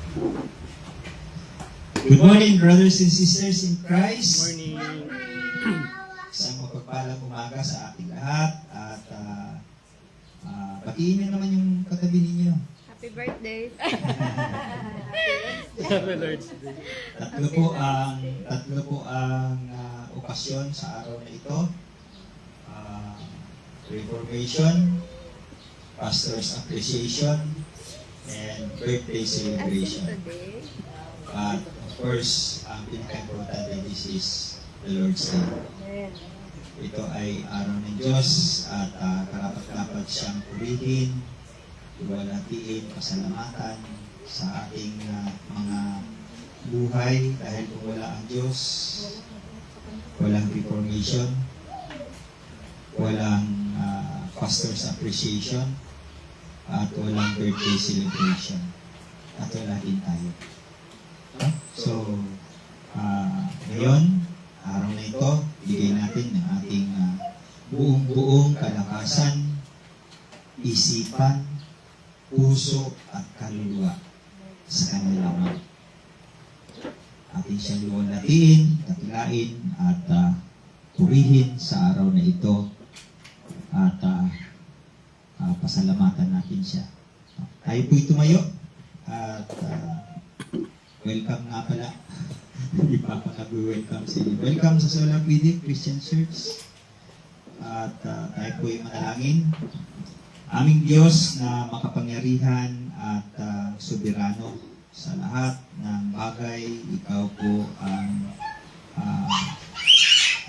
Good morning, brothers and sisters in Christ. Morning. Isang mapagpalang umaga sa ating lahat at batiin niyo naman yung katabi ninyo. Happy birthday. Happy Lord's Day. Tatlo po ang okasyon sa araw na ito. Reformation, Pastor's Appreciation, and Birthday Celebration. Today, But of course, ang pinaka-importante, this is the Lord's Day. Ito ay araw ng Diyos at karapat-dapat siyang purihin, iwalatiin, pasalamatan sa ating mga buhay dahil kung wala ang Diyos, walang Reformation, walang Pastor's Appreciation, at walang birthday celebration. At wala din tayo. So, ngayon, araw na ito, bigay natin ng ating buong kalakasan, isipan, puso, at kaluluwa sa Kanya lamang. Atin siyang luwalatiin, dakilain, at purihin sa araw na ito at pasalamatan natin siya. Tayo po'y tumayo at welcome nga pala. Hindi pa ako nag-welcome sa inyo. Welcome sa Solar PD Christian Church. At tayo po'y manalangin. Aming Diyos na makapangyarihan at soberano sa lahat ng bagay, ikaw po ang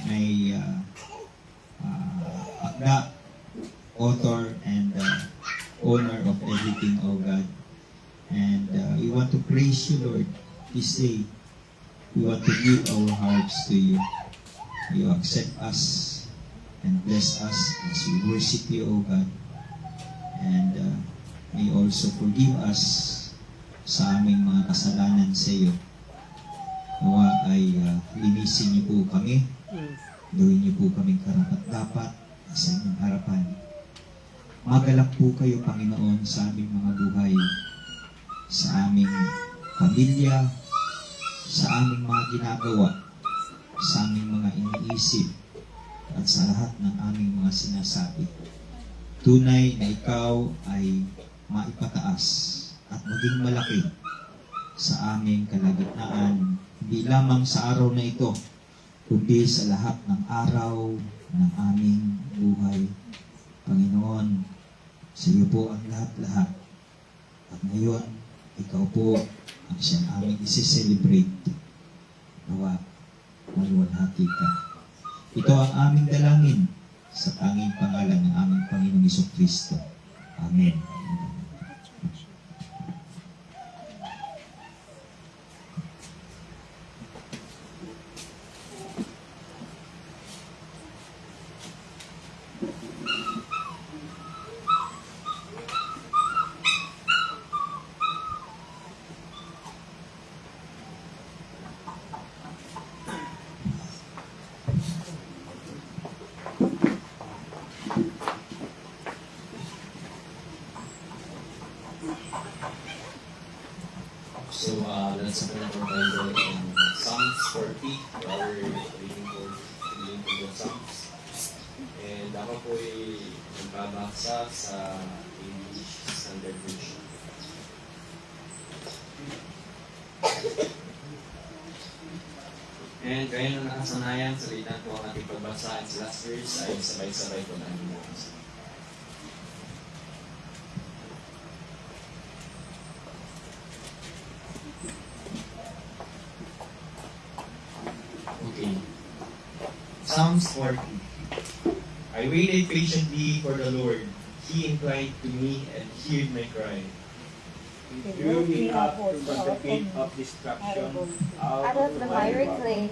may akda, author, and owner of everything, O God. And we want to praise you, Lord, this day. We want to give our hearts to you. You accept us and bless us as we worship you, O God. And may also forgive us sa aming mga kasalanan sa iyo. Nawa ay linisin niyo po kami. Gawin niyo po kaming karapat-dapat sa inyong harapan. Magalak po kayo, Panginoon, sa aming mga buhay, sa aming pamilya, sa aming mga ginagawa, sa aming mga iniisip, at sa lahat ng aming mga sinasabi. Tunay na ikaw ay maipataas at maging malaki sa aming kalagitnaan, hindi lamang sa araw na ito, kundi sa lahat ng araw ng aming buhay. Panginoon, sa iyo po ang lahat-lahat. At ngayon, ikaw po ang siyang aming isi-celebrate. Nawa, maluwalhati ka. Ito ang aming dalangin sa tanging pangalan ng aming Panginoong Jesucristo. Amen. So let's open our Bible in Psalms 40. Our reading for the Psalms. And ako po ay nagbabasa sa English Standard Version. And gaya ng nakasanayan, salitan po ang ating pagbasa at sa last verse ay sabay-sabay po natin nabasa. Okay. Psalms 40. I waited patiently for the Lord. He inclined to me and heard my cry. Drew me up from the pit of destruction, out of the miry clay,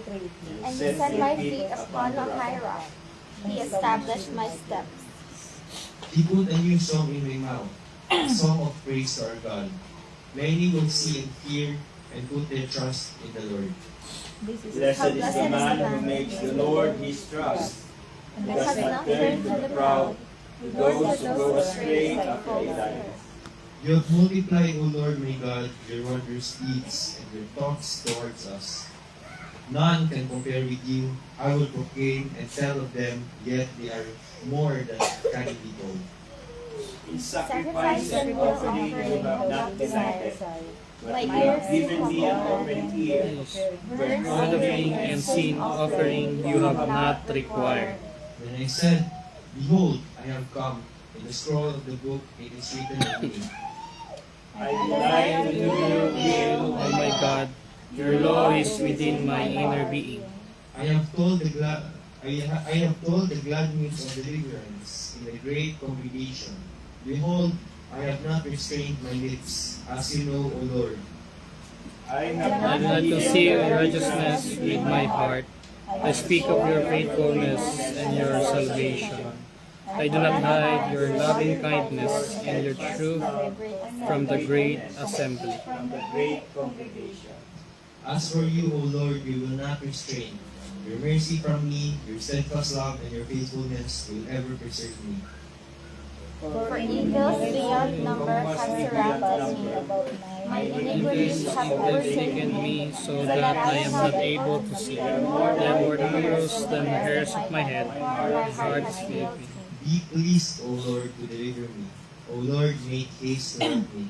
and he set my feet upon a high rock. He established my steps. He put a new song in my mouth, a song of praise to our God. Many will see and fear and put their trust in the Lord. Blessed is the man who makes the Lord his trust, and does not turn to the proud, to those who go astray after a life. You have multiplied, O Lord my God, your wondrous deeds and your thoughts towards us. None can compare with you. I will proclaim and tell of them, yet they are more than can be told. In sacrifice and offering you have not denied. My You have ears given me an open ear. burnt Offering and sin offering you have not required. Then I said, Behold, I have come. In the scroll of the book it is written of me. I delight to do your will, Oh my God, your law is within my inner being. I have told the glad news of deliverance in the great congregation. Behold, I have not restrained my lips, as you know, O Lord. I I do not conceal righteousness with my heart. I speak of your faithfulness and your salvation. I do not hide your loving kindness and your truth from the great assembly. from the great congregation. As for you, O Lord, you will not restrain. Your mercy from me, your steadfast love, and your faithfulness will ever preserve me. For evils beyond number have surrounded me. My iniquities have Overtaken overtaken me so that I am not able to see. I am more numerous than the hairs of my head. My heart is filled with Be pleased, O Lord, to deliver me. O Lord, make haste to help me.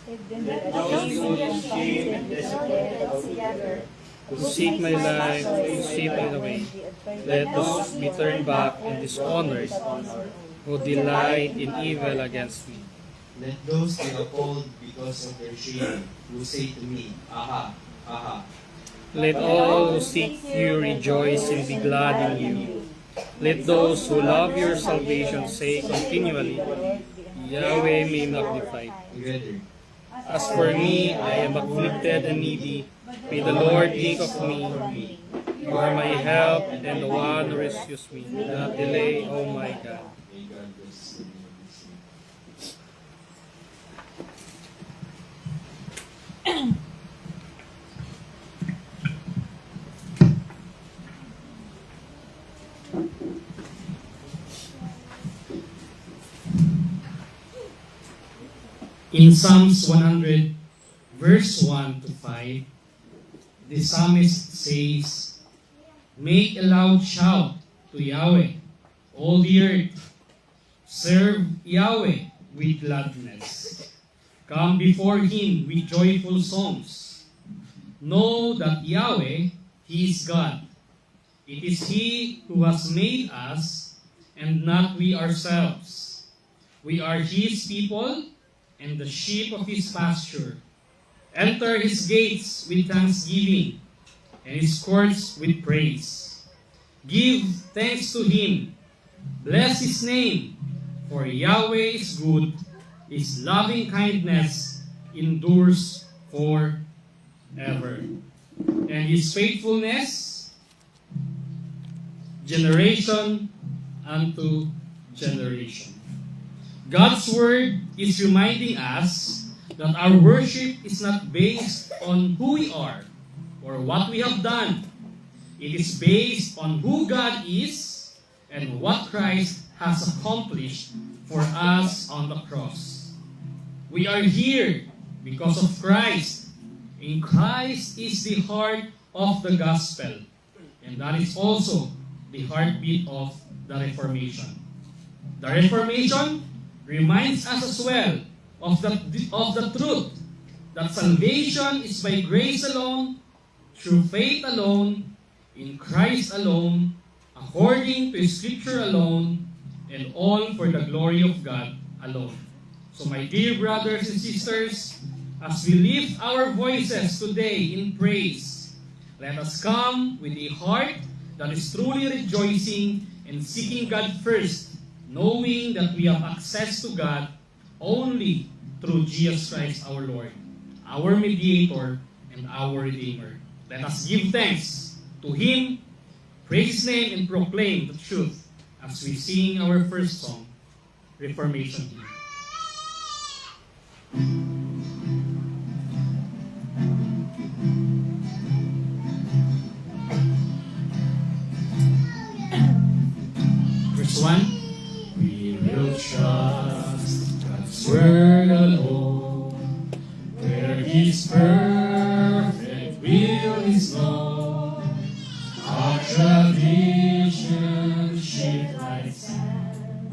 Let those who in shame and desecrate together, who seek my life, who seek it away. Let those be turned back and dishonored, who delight in evil against me. Let those be appalled because of their shame, who say to me, Aha, aha. Let all who seek you rejoice and be glad in you. Let those who love your salvation say continually, Yahweh be magnified. Together. As for me, I am afflicted and needy. May the Lord think of me. You are my help and the one who rescues me. Do not delay, O my God. May God bless you. In Psalms 100, verse 1 to 5, the psalmist says, Make a loud shout to Yahweh, all the earth. Serve Yahweh with gladness. Come before Him with joyful songs. Know that Yahweh, He is God. It is He who has made us, and not we ourselves. We are His people, and the sheep of His pasture. Enter His gates with thanksgiving, and His courts with praise. Give thanks to Him. Bless His name, for Yahweh is good. His loving kindness endures forever. And His faithfulness, generation unto generation. God's Word is reminding us that our worship is not based on who we are or what we have done. It is based on who God is and what Christ has accomplished for us on the cross. We are here because of Christ, and Christ is the heart of the gospel, and that is also the heartbeat of the Reformation. The Reformation reminds us as well of the truth that salvation is by grace alone, through faith alone, in Christ alone, according to Scripture alone, and all for the glory of God alone. So my dear brothers and sisters, as we lift our voices today in praise, let us come with a heart that is truly rejoicing and seeking God first, knowing that we have access to God only through Jesus Christ our Lord, our mediator and our Redeemer. Let us give thanks to Him, praise His name, and proclaim the truth as we sing our first song, Reformation Hymn. Verse 1. We will trust God's word alone. His perfect will is known. Our tradition shaped like sand,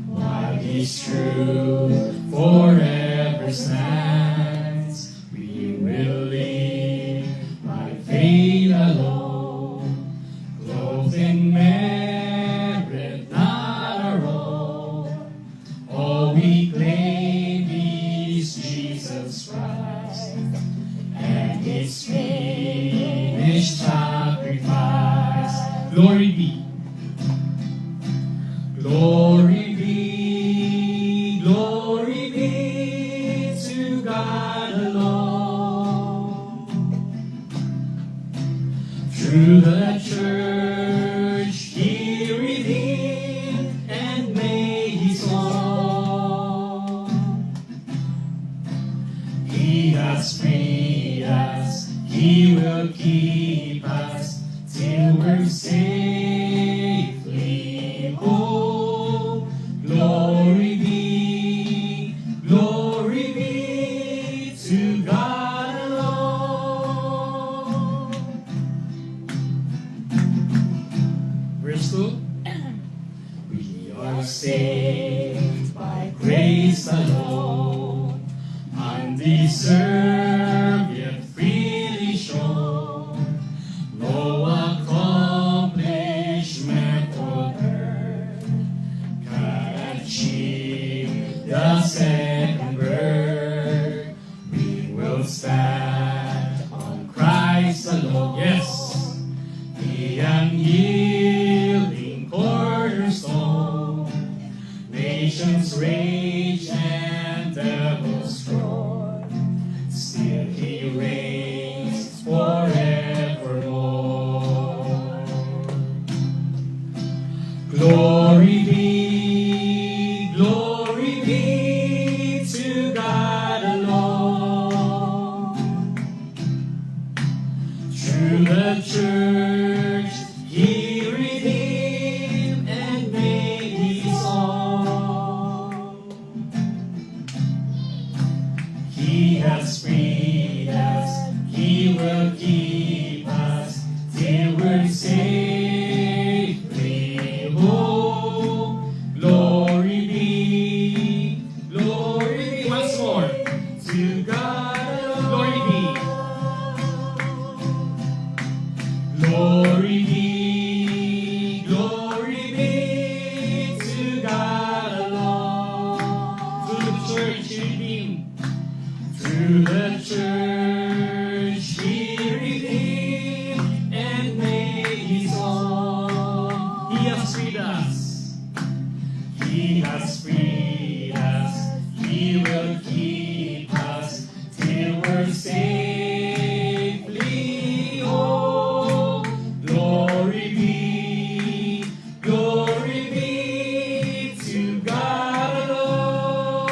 while His truth forever stands. We will live by faith alone, clothed in merit not our own. All we claim is Jesus Christ and His finished sacrifice. Glory be. Glory be, glory be to God alone. Through the church He redeemed and made His own. He has freed us, He will keep us till we're safely home. Glory be to God alone. Verse 2. We are saved by grace alone, undeserved yet freely shown. No accomplishment on earth can achieve the second birth. We will stand on Christ alone. Yes, the unyielding cornerstone. Nations rage and devils roar, still He reigns forevermore. Glory be to God alone. Through the church He redeemed and made His own. He has freed us, He will keep us till we're safely home. Glory be, once more, to God alone. Glory be to God alone. Through the church He redeemed. Through the church He redeemed and made His own. He has freed us. He has freed us. He will keep us till we're safely home. Glory be to God alone.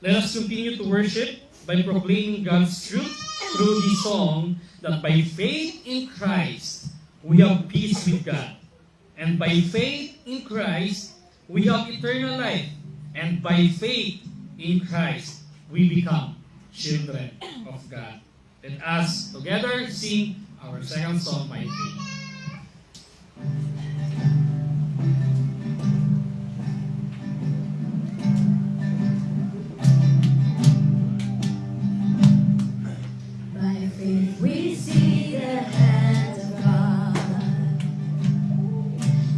Let us continue to worship by proclaiming God's truth through the song that by faith in Christ we have peace with God, and by faith in Christ we have eternal life, and by faith in Christ we become children of God. Let us together sing our second song, by faith. By faith we see the hand of God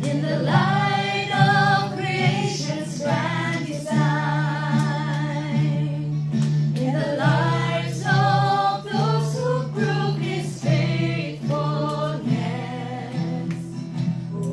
in the light of creation's grand design, in the lives of those who prove His faithfulness, who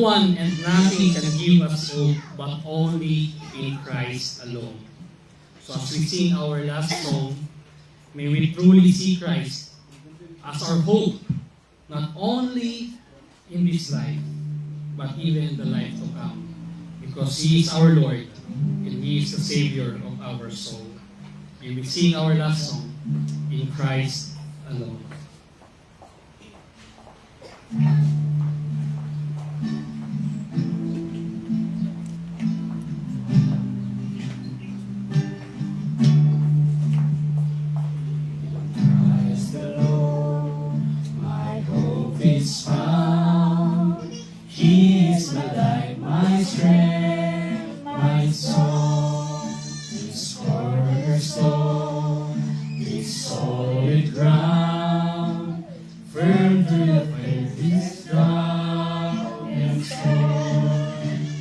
one and nothing can give us hope but only in Christ alone. So as we sing our last song, may we truly see Christ as our hope, not only in this life, but even the life to come. Because He is our Lord, and He is the Savior of our soul. May we sing our last song, in Christ alone. Christ alone, my hope is found. He is my life, my strength, my song. This cornerstone, this solid ground, firm through the faith is strong and strong.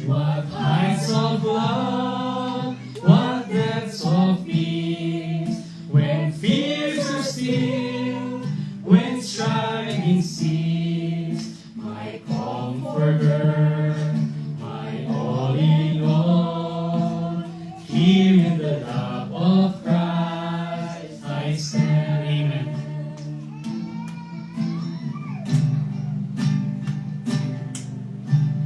What heights of love, what depths of peace, when fears are still, when striving cease, my comforter, my all in all, here in the love of Christ I stand. Amen.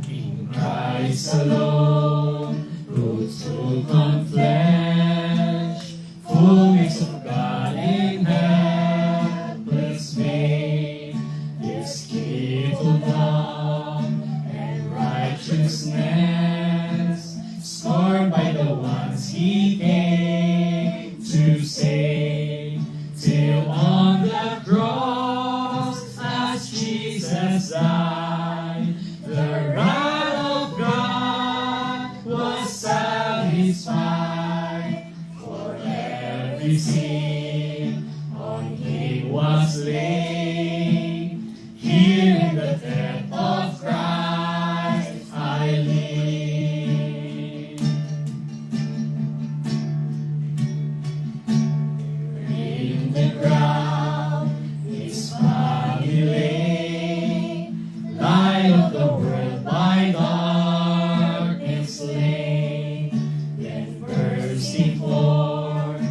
In Christ alone, roots took on flesh, fullness of God in helpless made, this gift of love and righteousness, scorned by the ones He came to save, till on the cross as Jesus died, the wrath of God was satisfied. For every sin on Him was laid. Here in the death of Christ I live. In the ground His body lay, light of the world by darkness slain, then bursting forth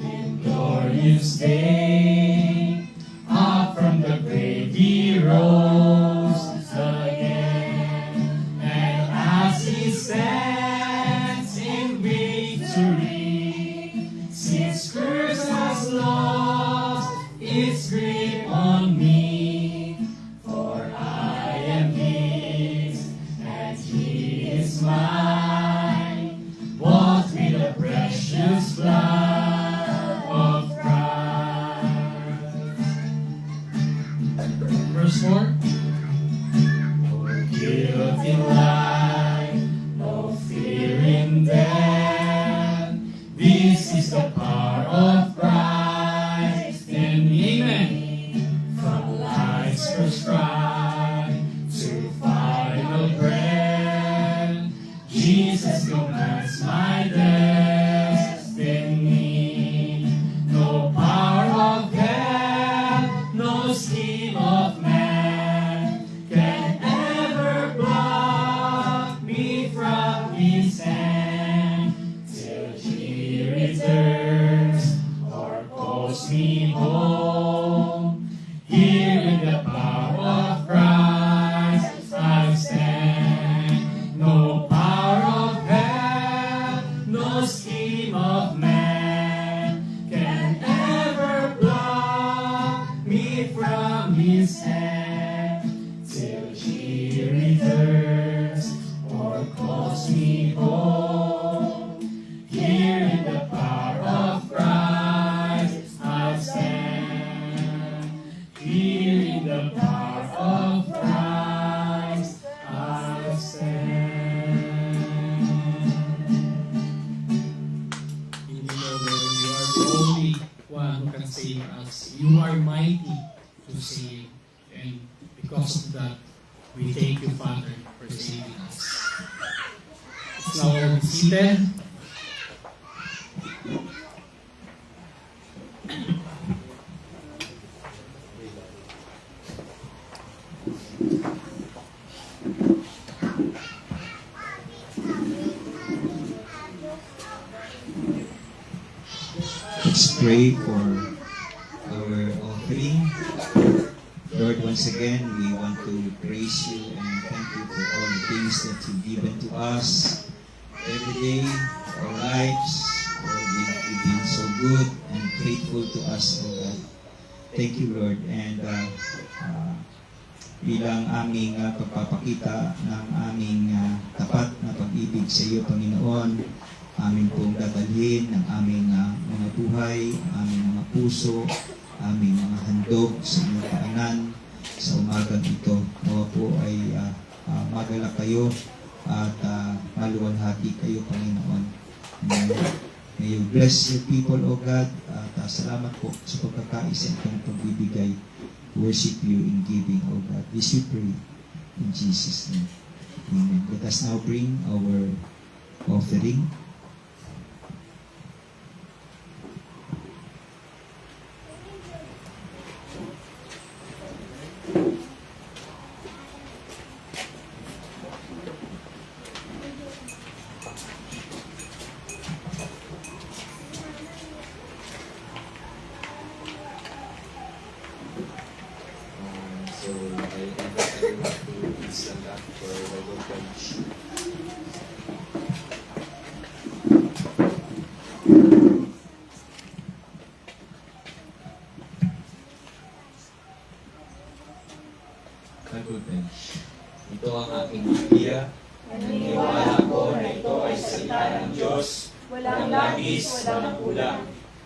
in glorious day, up from the grave He rose again, and as He stands in victory, since curse has lost its grip on me, for I am His and He is mine, bought with the precious blood of Christ. Verse 4. No guilt in life, no fear in death. This is the power of Christ in me. Amen. From life's first cry to final breath, Jesus commands my destiny. No power of hell, no scheme of man can ever block me from His hand, till He returns or calls me home. Here in the power of Christ I stand. No power of hell, no scheme of man can ever block me from His hand, till He returns or calls me home. Here in the power of Christ I stand. Here in the power of Christ I stand. In the Lord, you are the only one who can save us. You are mighty to save. And because of that, we thank you, Father, for saving us. Let's now be seated. Let's pray for our offering. Lord, once again, we want to praise you and thank you for all the things that you've given to us every day, our lives. Lord, you've been so good and faithful to us, O God. Thank you, Lord. And bilang aming pagpapakita ng aming tapat na pag-ibig sa iyo, Panginoon, amin pong dadalhin ng aming mga buhay, aming mga puso, aming mga handog sa inyong paanan sa umagang ito. Nawa po ay magalak kayo at maluwalhati kayo, Panginoon. May you bless your people, O God. At salamat po sa pagkakaisa itong pagbibigay. Worship you in giving, O God. This we pray in Jesus' name. Amen. Let us now bring our offering. So I invite everyone to please stand up for Bible pledge. Bible pledge. Ito ang aking Biblia. Naniniwala ko na ito ay salita ng Diyos, walang labis, walang kulang.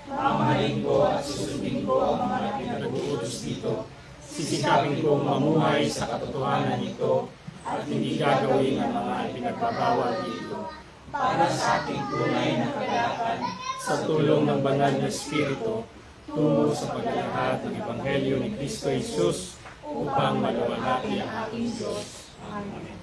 Mamahalin ko at susundin ko ang mga pinag-uutos dito. Sisikapin kong mamuhay sa katotohanan nito at hindi gagawin ang mga pinagbabawal dito. Para sa ating tunay na kagalakan, Sa tulong ng banal na Espiritu, tungo sa paglalahad ng Ebanghelyo ni Kristo Jesus upang maluwalhati ang ating Diyos. Amen.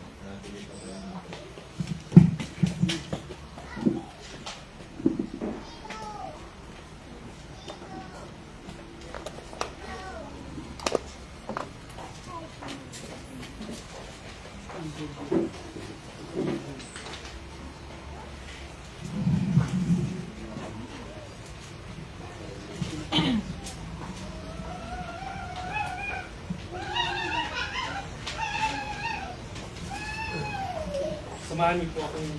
Samahan niyo po akong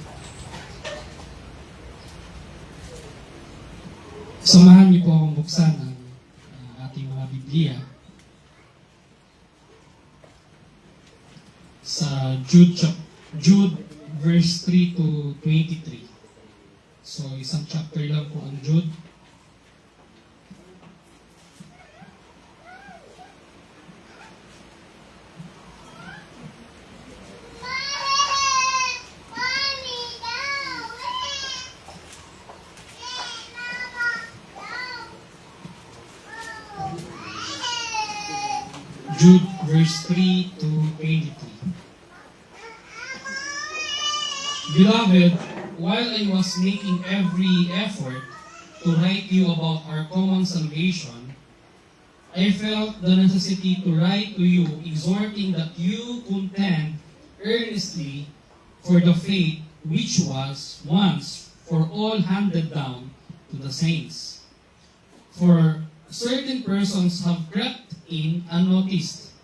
Samahan niyo po akong buksan ang ating mga Biblia sa Jude verse 3 to 23. So isang chapter lang po ang Jude. Jude verse 3 to 23. Beloved, while I was making every effort to write you about our common salvation, I felt the necessity to write to you, exhorting that you contend earnestly for the faith which was once for all handed down to the saints. For certain persons have crept in unnoticed,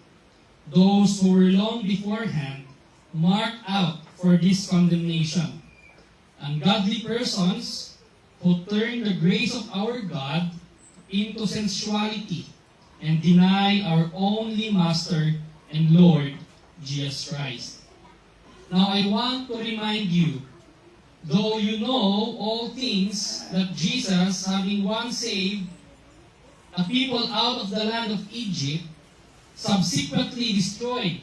those who were long beforehand marked out for this condemnation. Ungodly persons who turn the grace of our God into sensuality and deny our only Master and Lord, Jesus Christ. Now I want to remind you, though you know all things, that Jesus, having once saved a people out of the land of Egypt, subsequently destroyed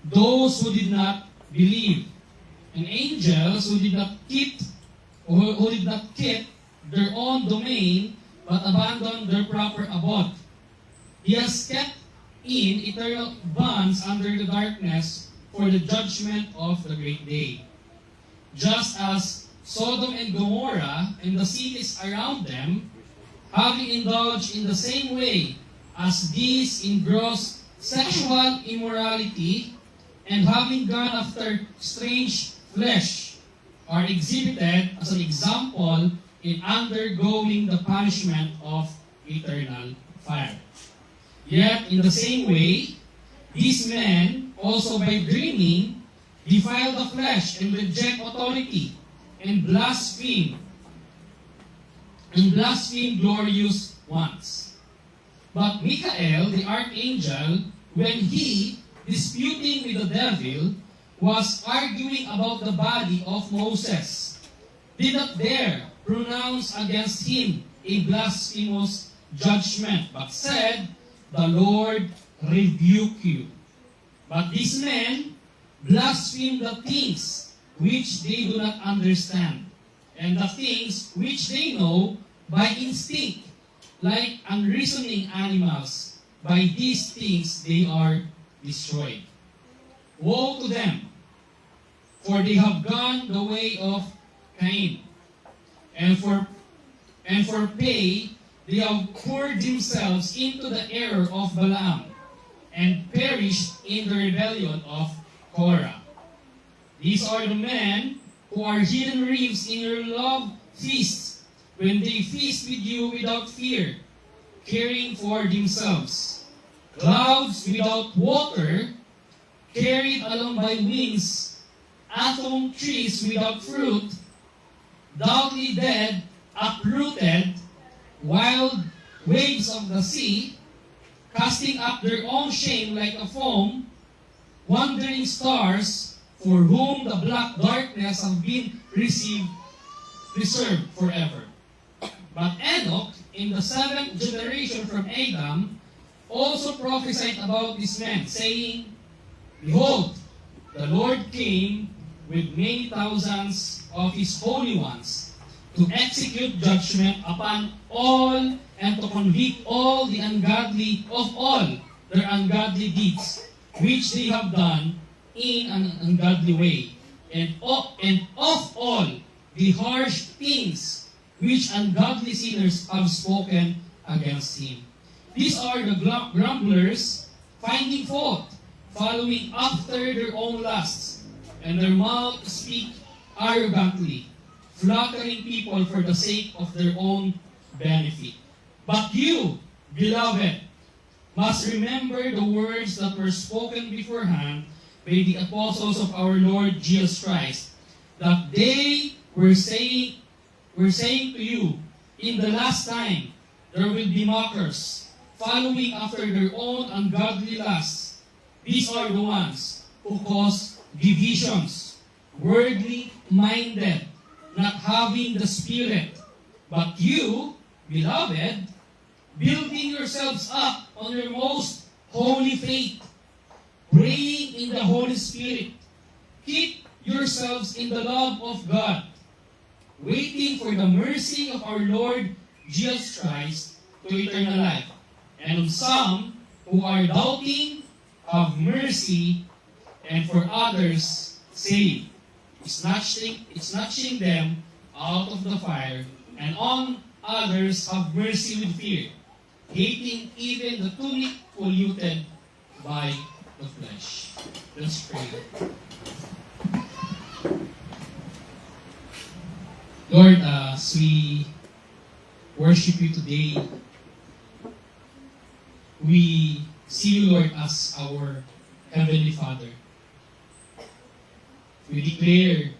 those who did not believe, and angels who did not keep their own domain, but abandoned their proper abode. He has kept in eternal bonds under the darkness for the judgment of the great day. Just as Sodom and Gomorrah and the cities around them, having indulged in the same way as these in gross sexual immorality, and having gone after strange flesh, are exhibited as an example in undergoing the punishment of eternal fire. Yet, in the same way, these men, also by dreaming, defile the flesh and reject authority and blaspheme glorious ones. But Michael, the archangel, when he, disputing with the devil, was arguing about the body of Moses, did not dare pronounce against him a blasphemous judgment, but said, "The Lord rebuke you." But these men blaspheme the things which they do not understand, and the things which they know by instinct, like unreasoning animals. By these things they are destroyed. Woe to them, for they have gone the way of Cain, and for pay they have poured themselves into the error of Balaam, and perished in the rebellion of Korah. These are the men who are hidden reefs in your love feasts, when they feast with you without fear, caring for themselves. Clouds without water, carried along by winds, atom trees without fruit, doubtly dead, uprooted, wild waves of the sea, casting up their own shame like a foam, wandering stars, for whom the black darkness have been reserved forever. But Enoch, in the seventh generation from Adam, also prophesied about these men, saying, "Behold, the Lord came with many thousands of his holy ones, to execute judgment upon all and to convict all the ungodly of all their ungodly deeds, which they have done in an ungodly way, and of all the harsh things which ungodly sinners have spoken against him." These are the grumblers, finding fault, following after their own lusts, and their mouth speak arrogantly, flattering people for the sake of their own benefit. But you, beloved, must remember the words that were spoken beforehand by the apostles of our Lord Jesus Christ, that they were saying to you, "In the last time there will be mockers, following after their own ungodly lusts." These are the ones who cause divisions, worldly minded, not having the Spirit. But you, beloved, building yourselves up on your most holy faith, praying in the Holy Spirit, keep yourselves in the love of God, waiting for the mercy of our Lord Jesus Christ to eternal life. And on some who are doubting, have mercy, and for others, save, snatching them out of the fire, and on others have mercy with fear, hating even the tunic polluted by the flesh. Let's pray. Lord, as we worship you today, we see you, Lord, as our Heavenly Father. We declare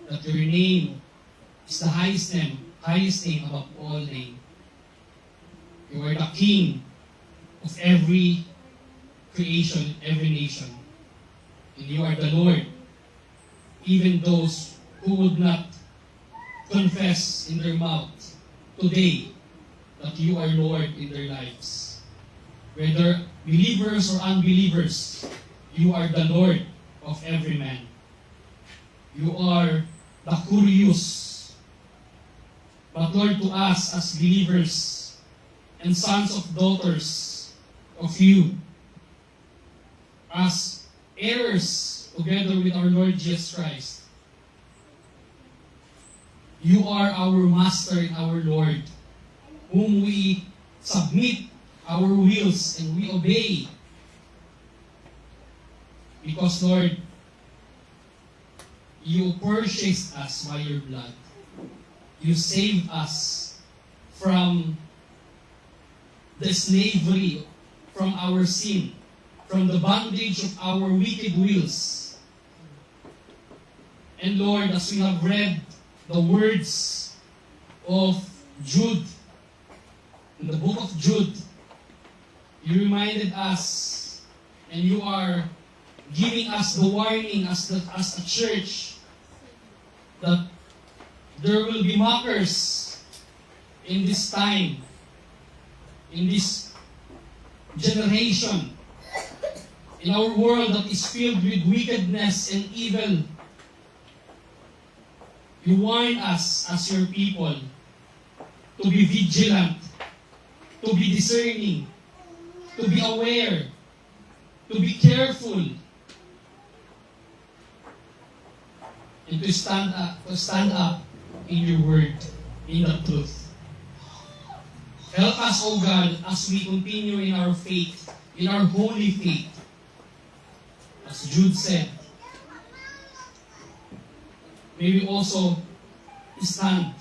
that your name is the highest name above all names. You are the King of every creation, every nation. And you are the Lord. Even those who would not confess in their mouth today that you are Lord in their lives. Whether believers or unbelievers, you are the Lord of every man. You are the Kurios. But Lord, to us as believers and sons of daughters of you, as heirs together with our Lord Jesus Christ, you are our Master and our Lord, whom we submit our wills and we obey. Because, Lord, you purchased us by your blood. You saved us from the slavery, from our sin, from the bondage of our wicked wills. And Lord, as we have read the words of Jude, in the book of Jude, you reminded us, and you are giving us the warning as a church, that there will be mockers in this time, in this generation, in our world that is filled with wickedness and evil. You warn us as your people to be vigilant, to be discerning, to be aware, to be careful, and to stand up in your word, in the truth. Help us, O God, as we continue in our faith, in our holy faith. As Jude said, may we also stand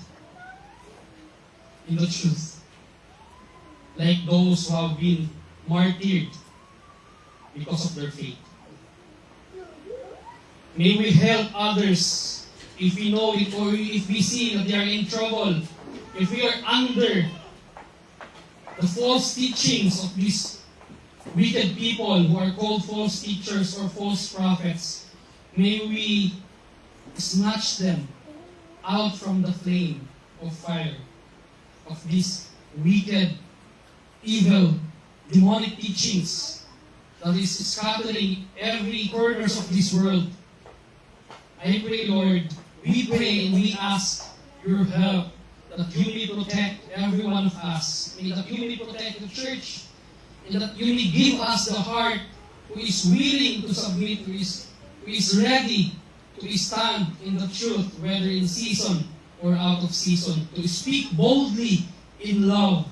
in the truth, like those who have been martyred because of their faith. May we help others if we know it or if we see that they are in trouble, if we are under the false teachings of these wicked people who are called false teachers or false prophets. May we snatch them out from the flame of fire of these wicked, evil, demonic teachings that is scattering every corners of this world. I pray, Lord, we pray and we ask your help that you may protect every one of us, and that you may protect the church, and that you may give us the heart who is willing to submit, who is ready to stand in the truth, whether in season or out of season, to speak boldly in love,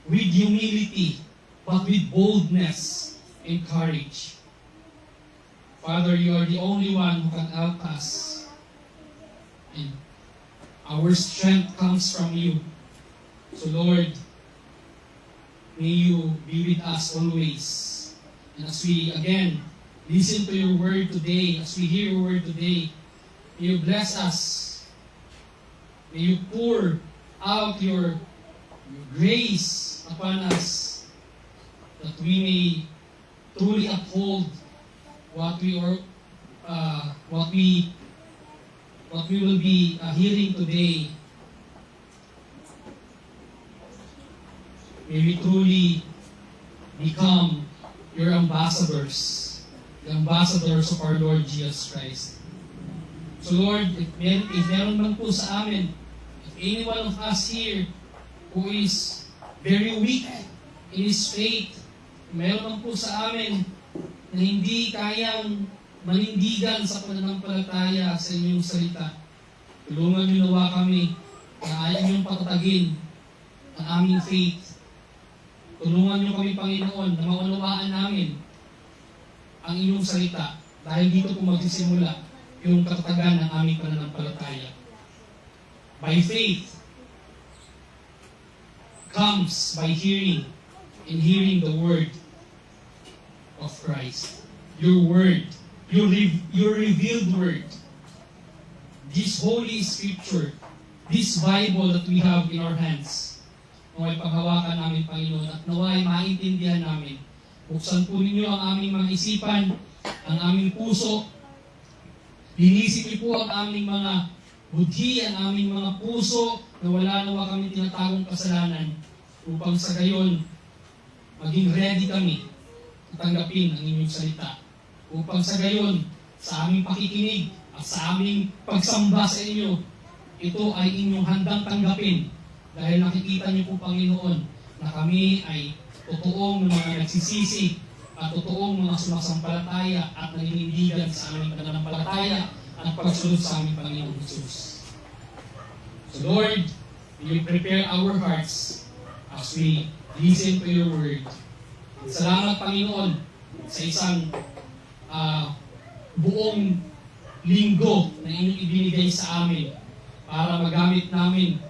with humility, but with boldness and courage. Father, you are the only one who can help us. And our strength comes from you. So Lord, may you be with us always. And as we again listen to your word today, as we hear your word today, may you bless us. May you pour out your grace upon us, that we may truly uphold what we will be hearing today. May we truly become your ambassadors, the ambassadors of our Lord Jesus Christ. So Lord, if meron man po sa amin, if any one of us here who is very weak in his faith, meron man po sa amin na hindi kayang manindigan sa pananampalataya sa inyong salita, tulungan niyo nawa kami na ayaw niyong patatagin ang aming faith. Tulungan niyo kami, Panginoon, na maunawaan namin ang inyong salita, dahil dito po magsisimula yung katatagan ng aming pananampalataya. By faith comes by hearing, and hearing the word of Christ. Your word, your revealed word, this holy scripture, this Bible that we have in our hands, naway paghawakan namin, Panginoon, at naway maintindihan namin. Buksan po ninyo ang aming mga isipan, ang aming puso, linisin niyo po ang aming mga budhi, ang aming mga puso, na wala nawa kami tinatagong kasalanan, upang sa gayon, maging ready kami tanggapin ang inyong salita. Upang sa gayon, sa aming pakikinig at sa aming pagsamba sa inyo, ito ay inyong handang tanggapin. Dahil nakikita niyo po, Panginoon, na kami ay totoong mga nagsisisi at totoong mga sumasampalataya at naninindigan sa aming pananampalataya at pagsunod sa aming Panginoon Jesus. So Lord, will you prepare our hearts as we listen to your word. Salamat, Panginoon, sa isang buong linggo na inyong ibinigay sa amin. para magamit namin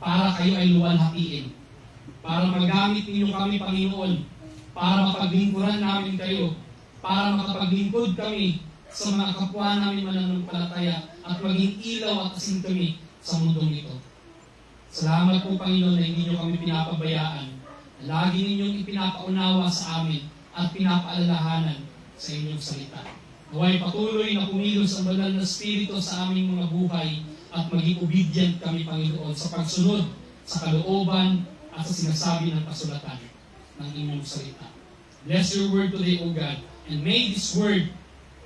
para kayo ay luwalhatiin. Para magamit ninyo kami, Panginoon, para mapaglingkuran namin kayo, para makapaglingkod kami sa mga kapwa namin mananampalataya at maging ilaw at asin kami sa mundong ito. Salamat po, Panginoon, na hindi nyo kami pinapabayaan. Lagi ninyong ipinapaunawa sa amin at pinapaalalahanan sa inyong salita. Naway patuloy na kumilos ang banal na Espiritu sa aming mga buhay at maging obedient kami, Panginoon, sa pagsunod sa kalooban at sa sinasabi ng kasulatan ng inyong salita. Bless your word today, O God, and may this word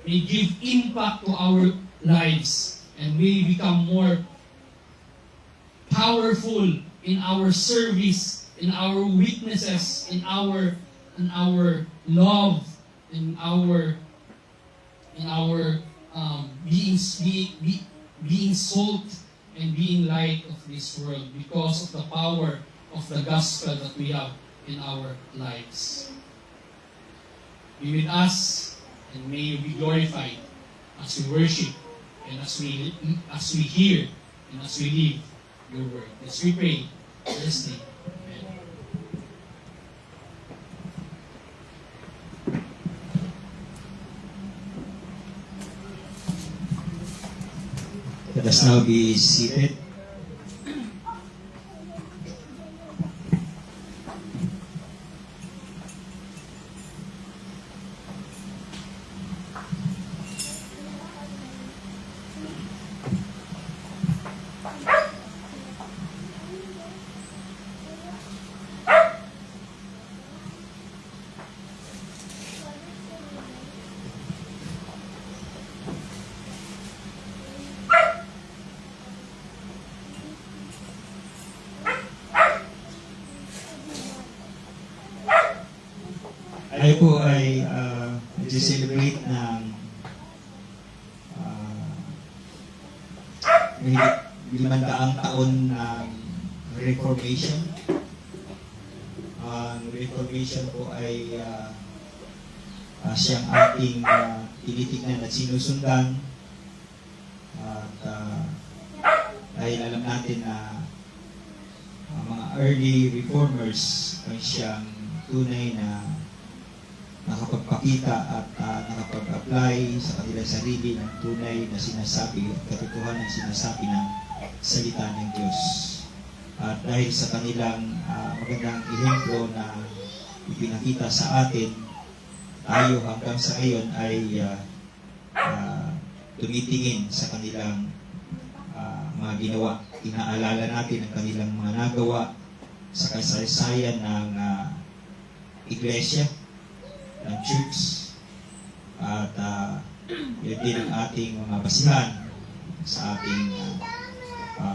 may give impact to our lives and may become more powerful in our service, in our witnesses, in our love, in our being salt and being light of this world because of the power of the gospel that we have in our lives. Be with us and may you be glorified as we worship and as we hear and as we live your word. As we pray, in this name. Amen. Let us now be seated. Tayo po ay nag-celebrate ng mahigit 500 taon ng Reformation. Ang Reformation po ay siyang ating tinitignan at sinusundan. At dahil alam natin na mga early reformers ay siyang tunay na nakapagpakita at nakapag-apply sa kanilang sarili ng tunay na sinasabi at katotohanan ng sinasabi ng salita ng Diyos. At dahil sa kanilang magandang ehemplo na ipinakita sa atin, tayo hanggang sa ngayon ay tumitingin sa kanilang mga ginawa. Inaalala natin ang kanilang mga nagawa sa kasaysayan ng iglesia, ng church, at yun din ang ating mga basihan sa ating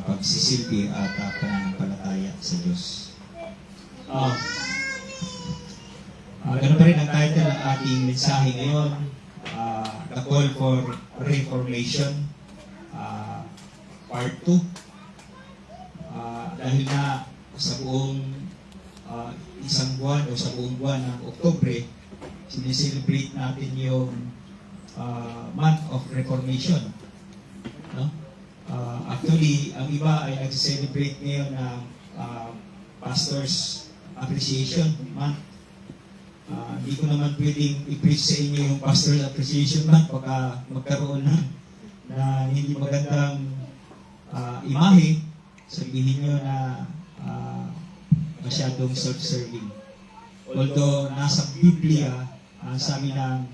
pagsisilbi at pananampalataya sa Diyos. Ganun pa rin ang title ng ating mensahe ngayon, The Call for Reformation, Part 2. Dahil na sa buong isang buwan o sa buong buwan ng Oktubre, sineselebrate natin yung month of Reformation. No? Actually, ang iba ay nag-celebrate ngayon ng Pastor's Appreciation Month. Hindi ko naman pwedeng i-preach sa inyo yung Pastor's Appreciation Month baka magkaroon na hindi magandang imahe. Sabihin nyo na masyadong self-serving. Although nasa Biblia, sabi ng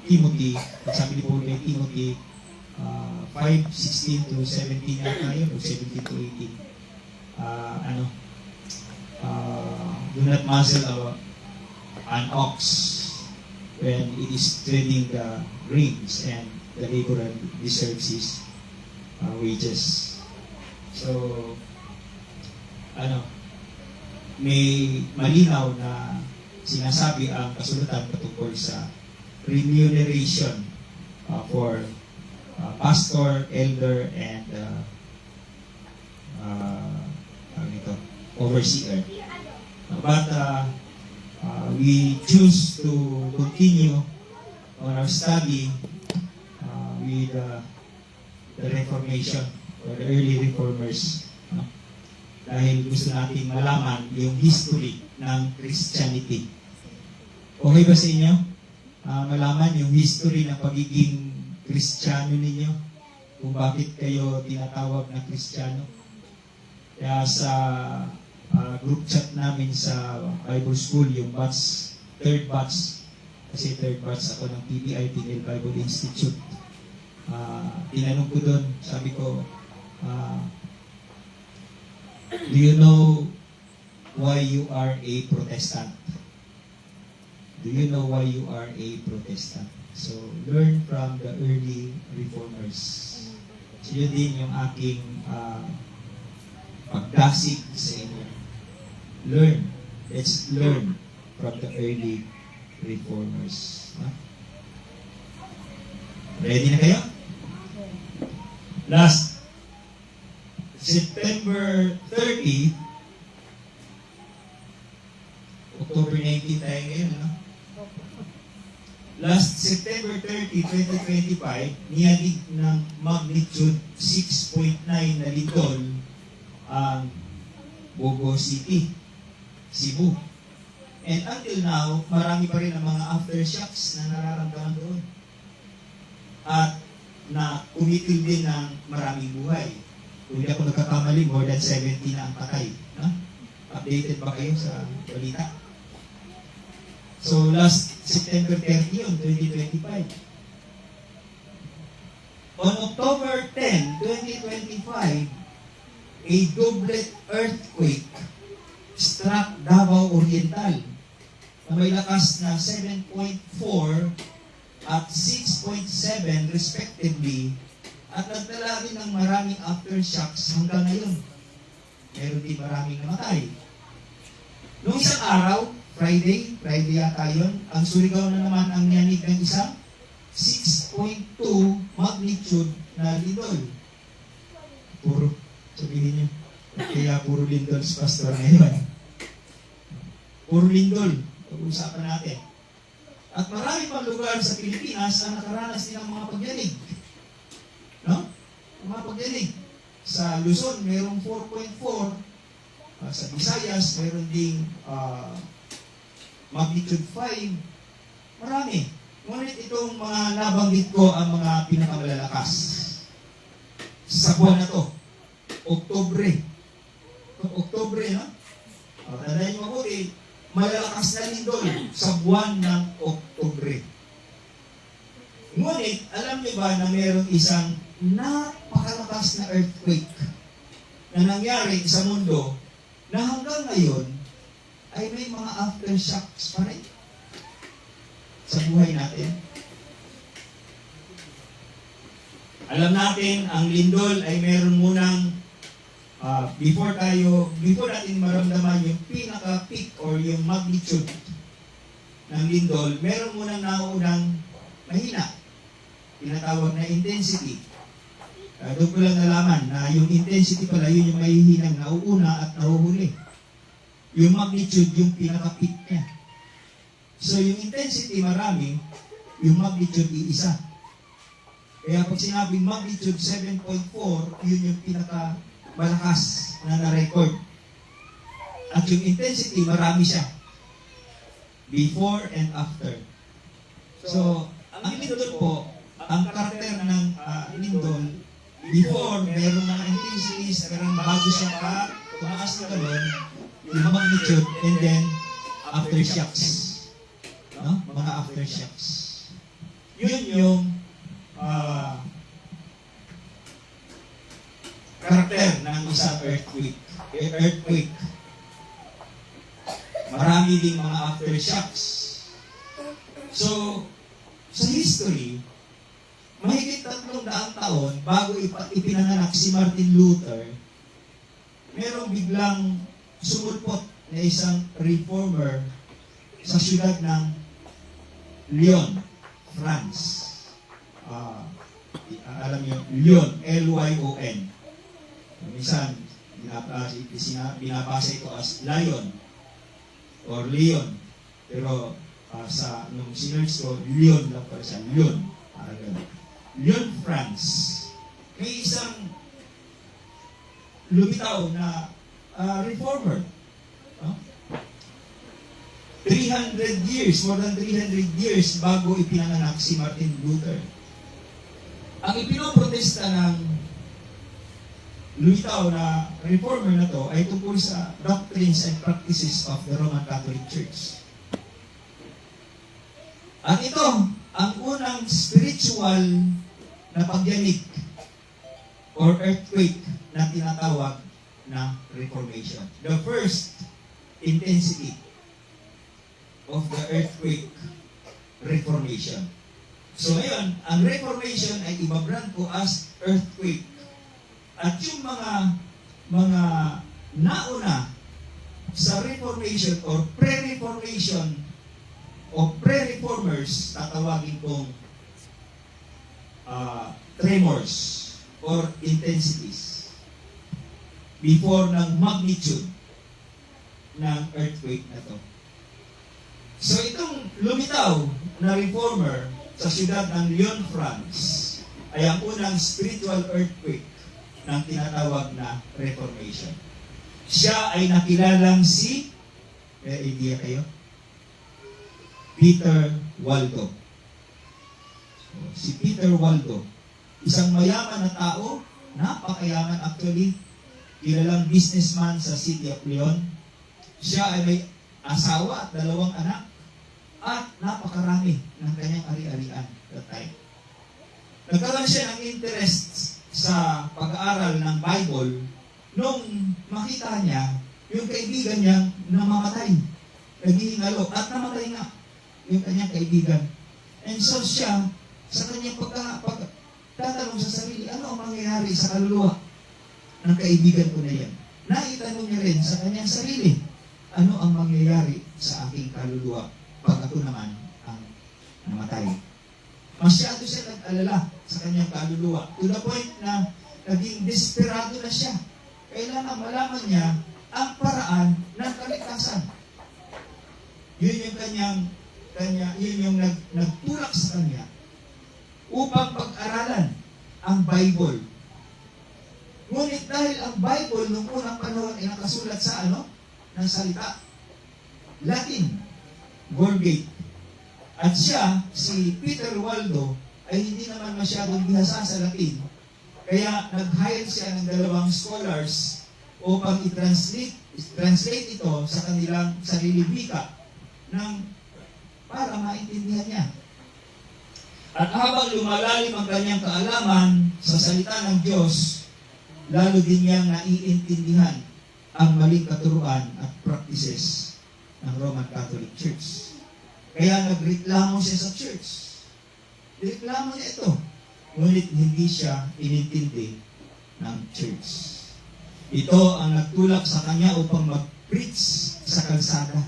Timothy, sabi ni Paul kay Timothy, 5:16 to 17 na tayo, o 17 to 18. Do not muzzle an ox when it is treading the grains, and the laborer deserves his wages. So, may malinaw na sinasabi ang kasulatan patungkol sa remuneration for pastor, elder, and overseer. But we choose to continue on our study with the Reformation or the early reformers. No? Dahil gusto natin malaman yung history ng Christianity. Okay ba sa inyo? Malaman yung history ng pagiging Kristiyano ninyo? Kung bakit kayo tinatawag na Kristiyano? Kaya sa group chat namin sa Bible School, yung batch, third batch, kasi third batch ako ng PBI, Pinel Bible Institute. Tinanong ko doon, sabi ko, do you know why you are a Protestant? Do you know why you are a Protestant? So, learn from the early reformers. So, yun din yung aking pagdasig sa inyo. Learn. Let's learn from the early reformers. Ready na kayo? Last September 30, October 19 tayo ngayon, ano? Last September 30, 2025, niyanig ng magnitude 6.9 na lindol ang Bogo City, Cebu. And until now, marami pa rin ang mga aftershocks na nararamdaman doon. At na kumitil din ng maraming buhay. Kung hindi ako nagkakamali, more than 70 na ang patay. No? Updated ba kayo sa balita? So last September 30 yun, 2025. On October 10, 2025, a doublet earthquake struck Davao Oriental na may lakas na 7.4 at 6.7 respectively at nagdala din ng maraming aftershocks hanggang ngayon. Meron din maraming namatay. Noong isang araw, Friday yata yun, ang Surigao na naman ang niyanig ng isang 6.2 magnitude na lindol. Puro, sabihin niyo, kaya puro lindol si Pastor ngayon. Puro lindol, pag-uusapan natin. At marami pang lugar sa Pilipinas ang nakaranas din ng mga pagyanig. No? Mga pagyanig. Sa Luzon, mayroong 4.4. Sa Visayas, mayroon ding magnitude 5. Marami. Ngunit itong mga nabanggit ko ang mga pinakamalalakas. Sa buwan na to, Oktubre. Oktubre, no? Tandaan nyo ako, malalakas na lindol sa buwan ng Oktubre. Ngunit, alam niyo ba na mayroong isang napakalakas na earthquake na nangyari sa mundo na hanggang ngayon ay may mga aftershocks pa rin sa buhay natin? Alam natin, ang lindol ay meron munang before natin maramdaman yung pinaka-peak or yung magnitude ng lindol, meron munang nauunang mahina. Tinatawag na intensity. Doon ko lang nalaman na yung intensity pala, yun yung mahihinang nauuna at nahuhuli. Yung magnitude, yung pinaka-peak niya. So yung intensity marami, yung magnitude iisa. Kaya pag sinabing magnitude 7.4, yun yung pinaka-malakas na na-record. At yung intensity, marami siya. Before and after. So, ang lindol po, ang karakter ng lindol, before, meron mga intensities, pero bago siya tumaas na galon, yung magnitude, and then, aftershocks. No? Mga aftershocks. Yun yung karakter ng isang earthquake. Marami ding mga aftershocks. So, sa history, mahigit 300 taon bago ipinanganak si Martin Luther, merong biglang sumulpot na isang reformer sa siyudad ng Lyon, France. Alam niyo, Lyon, L-Y-O-N. Minsan, binabasa ito as Lion or Leon. Pero nung sinerge ko, Lyon lang pala siya. Lyon. Lyon, France, may isang lumitaw na reformer. No? 300 years, more than 300 years bago ipinanganak si Martin Luther. Ang ipinoprotesta ng lumitaw na reformer na to ay tungkol sa doctrines and practices of the Roman Catholic Church. At ito, ang unang spiritual na pagyanig or earthquake na tinatawag na Reformation. The first intensity of the earthquake Reformation. So ngayon, ang Reformation ay ibabrand ko as earthquake. At yung mga nauna sa Reformation or pre-Reformation o pre-Reformers, tatawagin kong tremors or intensities before ng magnitude ng earthquake na to. So itong lumitaw na reformer sa siyudad ng Lyon, France ay ang unang spiritual earthquake ng tinatawag na Reformation. Siya ay nakilalang si idea kayo? Peter Waldo. So, si Peter Waldo, isang mayaman na tao, napakayaman actually, kilalang businessman sa City of Lyon. Siya ay may asawa at 2 anak at napakarami ng kanyang ari-arian that time. Nagkaroon siya ng interest sa pag-aaral ng Bible nung makita niya yung kaibigan niyang namamatay, naghihingalo, at namatay nga yung kanyang kaibigan. And so siya, sa kanyang pagtatanong sa sarili, ano ang mangyayari sa kaluluwa ng kaibigan ko na yan? Naitanong niya rin sa kanyang sarili, ano ang mangyayari sa aking kaluluwa pag ako naman ang namatay? Masyado siya nag-alala sa kanyang kaluluwa to the point na naging desperado na siya. Kailangan malaman niya ang paraan ng kaligtasan. Yun yung nagtulak sa kanya upang pag-aralan ang Bible. Ngunit dahil ang Bible nung unang panahon ay nakasulat sa ng salita, Latin, Vulgate. At siya, si Peter Waldo, ay hindi naman masyadong bihasa sa Latin. Kaya nag-hire siya ng 2 scholars upang i-translate ito sa kanilang sarili wika para maintindihan niya. At habang lumalalim ang kanyang kaalaman sa salita ng Diyos, lalo din niyang naiintindihan ang maling katuruan at practices ng Roman Catholic Church. Kaya nagreklamo siya sa church. Reklamo niya ito. Ngunit hindi siya inintindi ng church. Ito ang nagtulak sa kanya upang mag-preach sa kalsada.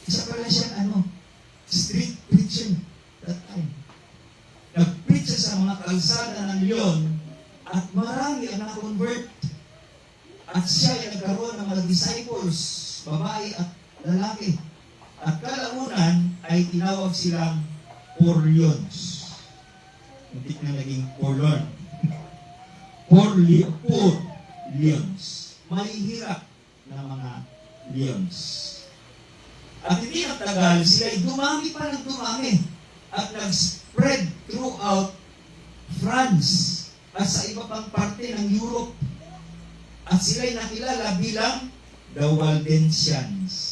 Isa pala siyang street preacher that time. Nag-preach siya sa mga kalsada ng Lyon at marami ang na-convert. At siya ay nagkaroon ng mga disciples, babae at lalaki. At kalaunan ay tinawag silang Porlions. Hindi na naging Porlon. Porlions. Mahihirap na mga Lions. At hindi nagtagal, sila ay dumami pa ng dumami. At nag-spread throughout France at sa iba pang parte ng Europe. At sila ay nakilala bilang the Waldensians.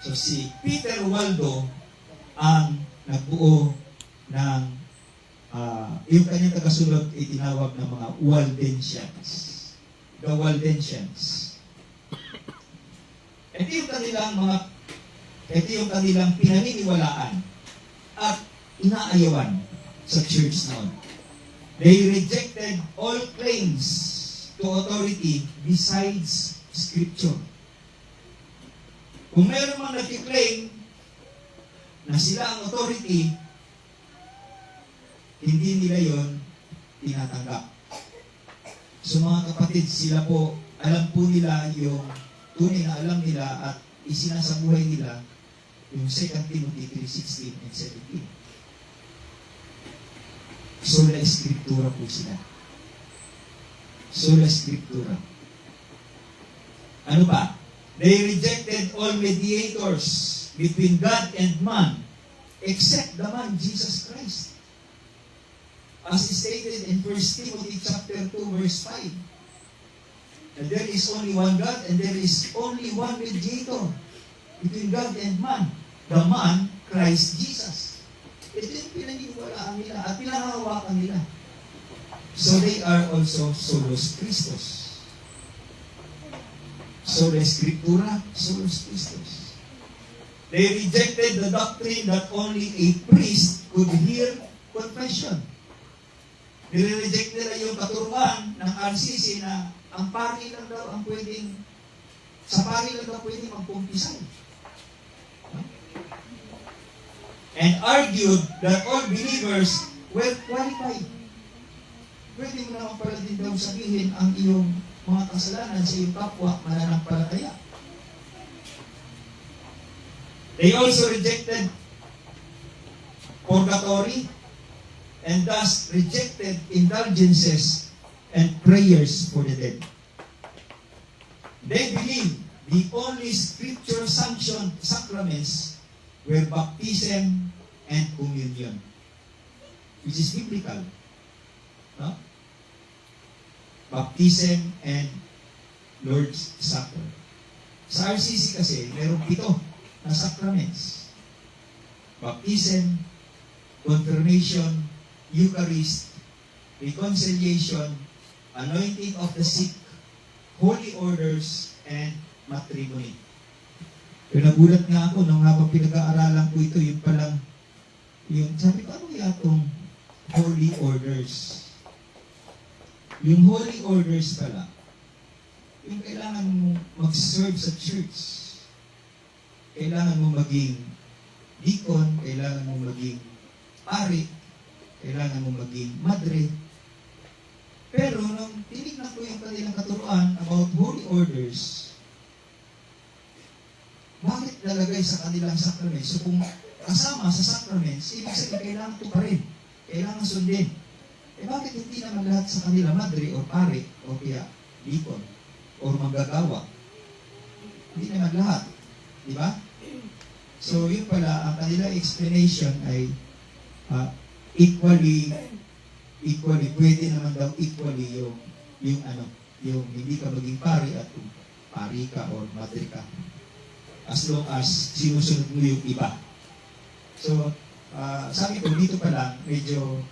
So si Peter Waldo ang nagbuo ng yung kanyang tagasulot ay tinawag ng mga Waldensians. The Waldensians. Ito yung kanilang pinaniniwalaan at inaayawan sa church noon. They rejected all claims to authority besides Scripture. Kung meron mang nag-claim na sila ang authority, hindi nila yon tinatanggap. So mga kapatid, sila po, alam po nila yung tunay na alam nila at isinasabuhay nila yung 2 Timothy 3:16 and 17. Sola Scriptura po sila. Sola Scriptura. Ano pa? They rejected all mediators between God and man except the man, Jesus Christ. As stated in 1 Timothy chapter 2, verse 5. And there is only one God and there is only one mediator between God and man. The man, Christ Jesus. Ito yung pinaniwalaan nila at pinahawakan nila. So they are also solos Christos. Sola Scriptura, solos Christos. They rejected the doctrine that only a priest could hear confession. Nire-reject nila yung katuruan ng RCC na ang pari lang daw ang pwedeng, sa pari lang daw pwedeng magkumpisal. And argued that all believers were qualified. Pwede mo naman pala din daw sabihin ang iyong mga kasalanan sa iyong kapwa mananampalataya. They also rejected purgatory and thus rejected indulgences and prayers for the dead. They believe the only scripture-sanctioned sacraments were baptism and communion, which is biblical. No? Baptism and Lord's Supper. Sa RCC kasi, mayroong 7 na sacraments. Baptism, confirmation, Eucharist, reconciliation, anointing of the sick, holy orders, and matrimony. Pero nagulat nga ako nung habang pinag-aaralan ko ito, yung palang, sabi ko, ano yatong holy orders? Yung holy orders pala, yung kailangan mo mag-serve sa church. Kailangan mo maging deacon, kailangan mo maging pari, kailangan mo maging madre. Pero nung tinignan ko yung kanilang katuruan about holy orders, bakit nalagay sa kanilang sacraments? So kung kasama sa sacraments, ibig sabihin kailangan ito pa rin. Kailangan sundin. Eh bakit hindi naman lahat sa kanila madre o pare o kaya deacon o manggagawa? Hindi naman lahat. Di ba? So yun pala, ang kanila explanation ay equally, pwede naman daw equally yung hindi ka maging pare at pari ka or madre ka. As long as sinusunod mo yung iba. So, sabi ko, dito pa lang, medyo,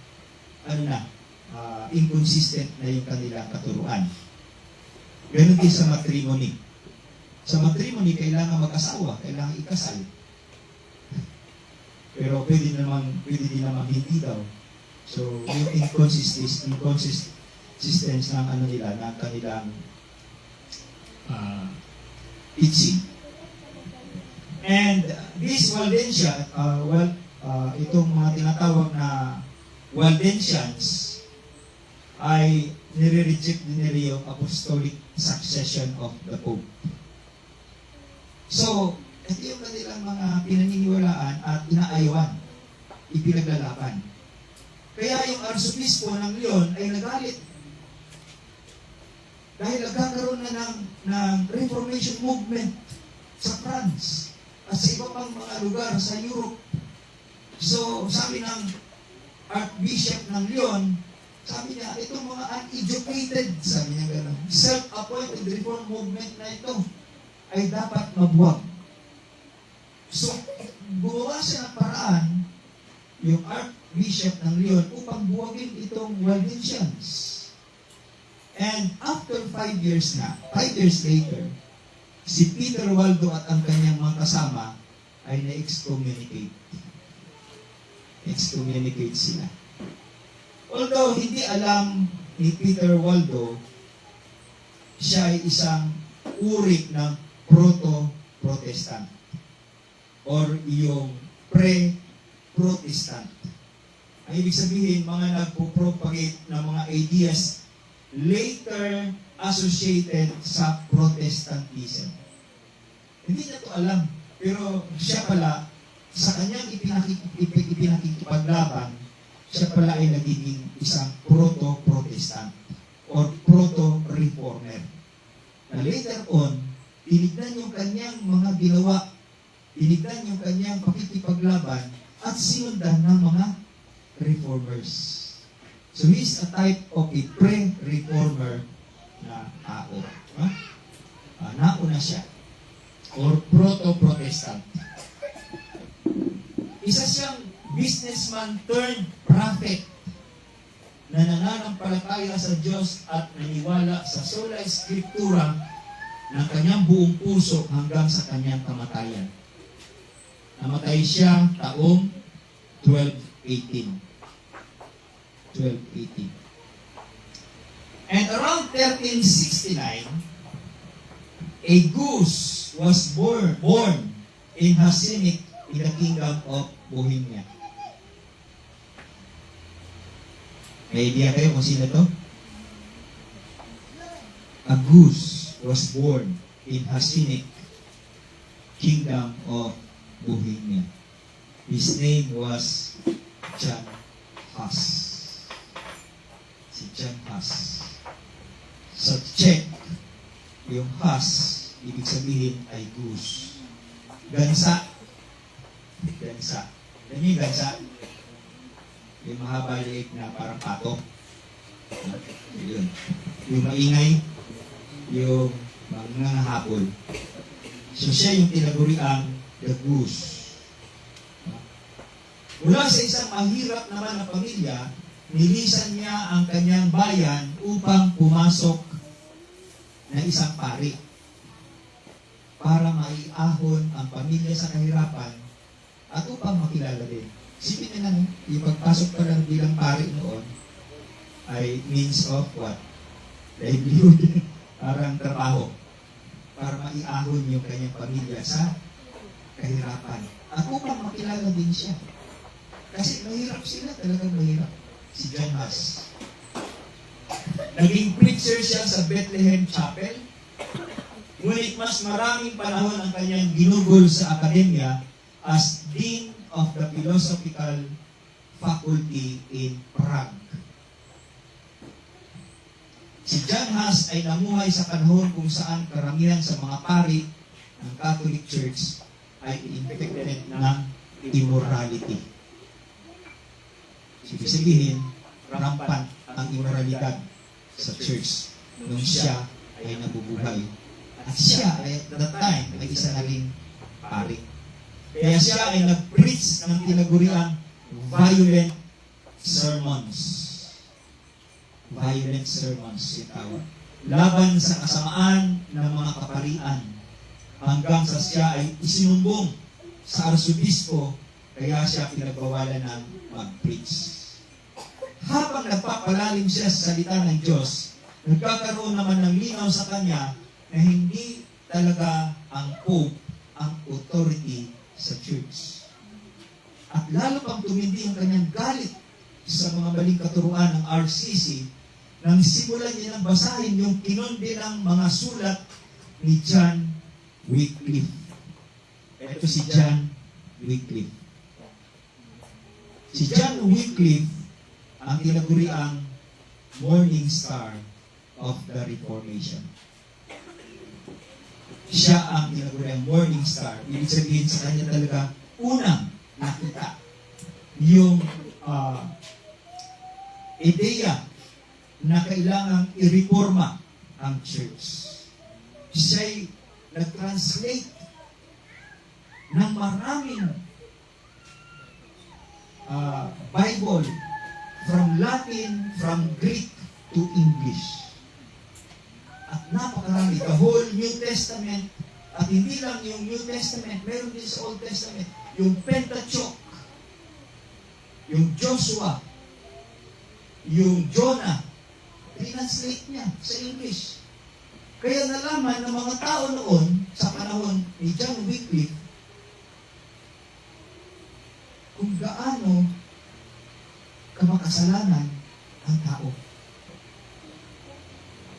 inconsistent na yung kanilang katuruan. Ganun din sa matrimony. Sa matrimony, kailangan mag-asawa, kailangan ikasal. Pero pwede din naman hindi daw. So, yung inconsistence ng ng kanilang teaching. And this Waldensian, itong mga tinatawag na Waldensians ay nire-reject din nila yung apostolic succession of the Pope. So, ito yung kanilang mga pinaniniwalaan at inaayawan, ipinaglalaban. Kaya yung Arsobispo ng Lyon ay nagalit. Dahil nagkakaroon na ng Reformation movement sa France at sa iba pang mga lugar sa Europe. So, sabi ng Archbishop ng Lyon, sabi niya, itong mga uneducated, sabi niya gano'n, self-appointed reform movement na ito ay dapat mabuwag. So, gumawa siya ng paraan, yung Archbishop ng Lyon, upang buwagin itong Waldensians. And after 5 years later, si Peter Waldo at ang kanyang mga kasama ay na-excommunicate. Excommunicate sila. Although hindi alam ni Peter Waldo, siya ay isang uri ng proto-protestant or yung pre-protestant. Ang ibig sabihin, mga nagpo-propagate ng mga ideas later associated sa Protestantism. Hindi niya to alam, pero siya pala, sa kanyang ipinakikipaglaban, siya pala ay nagiging isang proto-protestant or proto-reformer. Na later on, tinignan yung kanyang mga ginawa, tinignan yung kanyang pakikipaglaban at sinundan ng mga reformers. So he is a type of a pre-reformer na tao. Nauna siya. Or proto-protestant. Isa siyang businessman turned prophet na nananampalataya sa Diyos at naniwala sa sola escritura ng kanyang buong puso hanggang sa kanyang kamatayan. Namatay siya taong 1218. And around 1369, a goose was born in Hasinik in the kingdom of Bohemia. May idea kayo kung sino to? A goose was born in Hasinik, kingdom of Bohemia. His name was John Huss. Si John Huss. So check, yung Huss, ibig sabihin ay goose. Gansa. Gansa. Ano yung gansa? Yung mahaba liig na parang pato. Yun. Yung maingay, yung mga hapol. So siya yung tinaguriang the goose. Mula sa isang mahirap naman na pamilya, nilisan niya ang kanyang bayan upang pumasok na isang pari para maiahon ang pamilya sa kahirapan at upang makilala din. Sipin niyo na, yung pagpasok pa lang bilang pari noon ay means of what? Livelihood. Parang trabaho. Para maiahon yung kanyang pamilya sa kahirapan. At upang makilala din siya. Kasi mahirap sila, talagang mahirap. Si John Huss. Naging preacher siya sa Bethlehem Chapel. Ngunit mas maraming panahon ang kanyang ginugol sa akademya as Dean of the Philosophical Faculty in Prague. Si John Huss ay namuhay sa panahon kung saan karamihan sa mga pari ng Catholic Church ay infected ng immorality. Ibig sabihin, rampant ang immoralidad sa church nung siya ay nabubuhay. At siya ay at that time ay isa na ring pari. Kaya siya ay nag-preach ng tinaguriang violent sermons. Violent sermons yung tawag. Laban sa kasamaan ng mga kaparian hanggang sa siya ay isinumbong sa arsobispo kaya siya pinagbawalan ng mag-preach. Habang nagpapalalim siya sa salita ng Diyos, nagkakaroon naman ng linaw sa kanya na hindi talaga ang Pope ang authority sa church. At lalo pang tumindi ang kanyang galit sa mga maling katuruan ng RCC nang simulan niya nang basahin yung kinundi ng mga sulat ni John Wycliffe. Ito si John Wycliffe. Si John Wycliffe ang tinaguriang morning star of the Reformation. Siya ang tinaguriang morning star. Ibig sabihin sa kanya talaga unang nakita yung ideya na kailangang i-reforma ang church. Siya'y nag-translate ng maraming Bible from Latin, from Greek to English. At napakarami. The whole New Testament, at hindi lang yung New Testament, meron din sa Old Testament, yung Pentateuch, yung Joshua, yung Jonah, translate niya sa English. Kaya nalaman ng mga tao noon, sa panahon ni John Wycliffe, kung gaano kamakasalanan ang tao.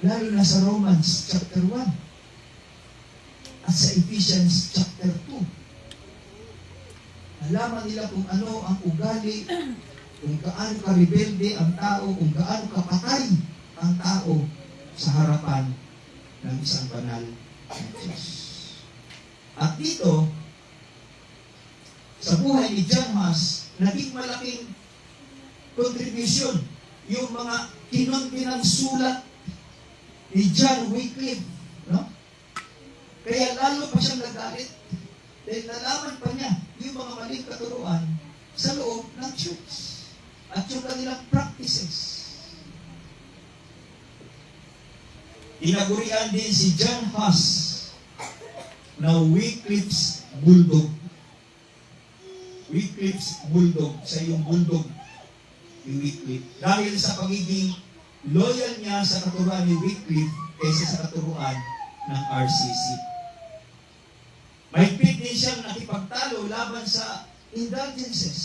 Lalo na sa Romans chapter 1 at sa Ephesians chapter 2. Nalaman nila kung ano ang ugali kung gaano ka rebelde ang tao, kung gaano ka patay ang tao sa harapan ng isang banal na Diyos. At dito, sa buhay ni John Huss, naging malaking contribution yung mga kinontinang sulat ni John Wycliffe. No? Kaya lalo pa siyang nagalit dahil nalaman pa niya yung mga maling katuruan sa loob ng church at yung kanilang practices. Tinagurian din si John Huss na Wycliffe's Bulldog. Wycliffe's Bulldog, sa yung bulldog ni Wycliffe. Dahil sa pagiging loyal niya sa katuruan ni Wycliffe kaysa sa katuruan ng RCC. Mahigpit din siyang nakipagtalo laban sa indulgences.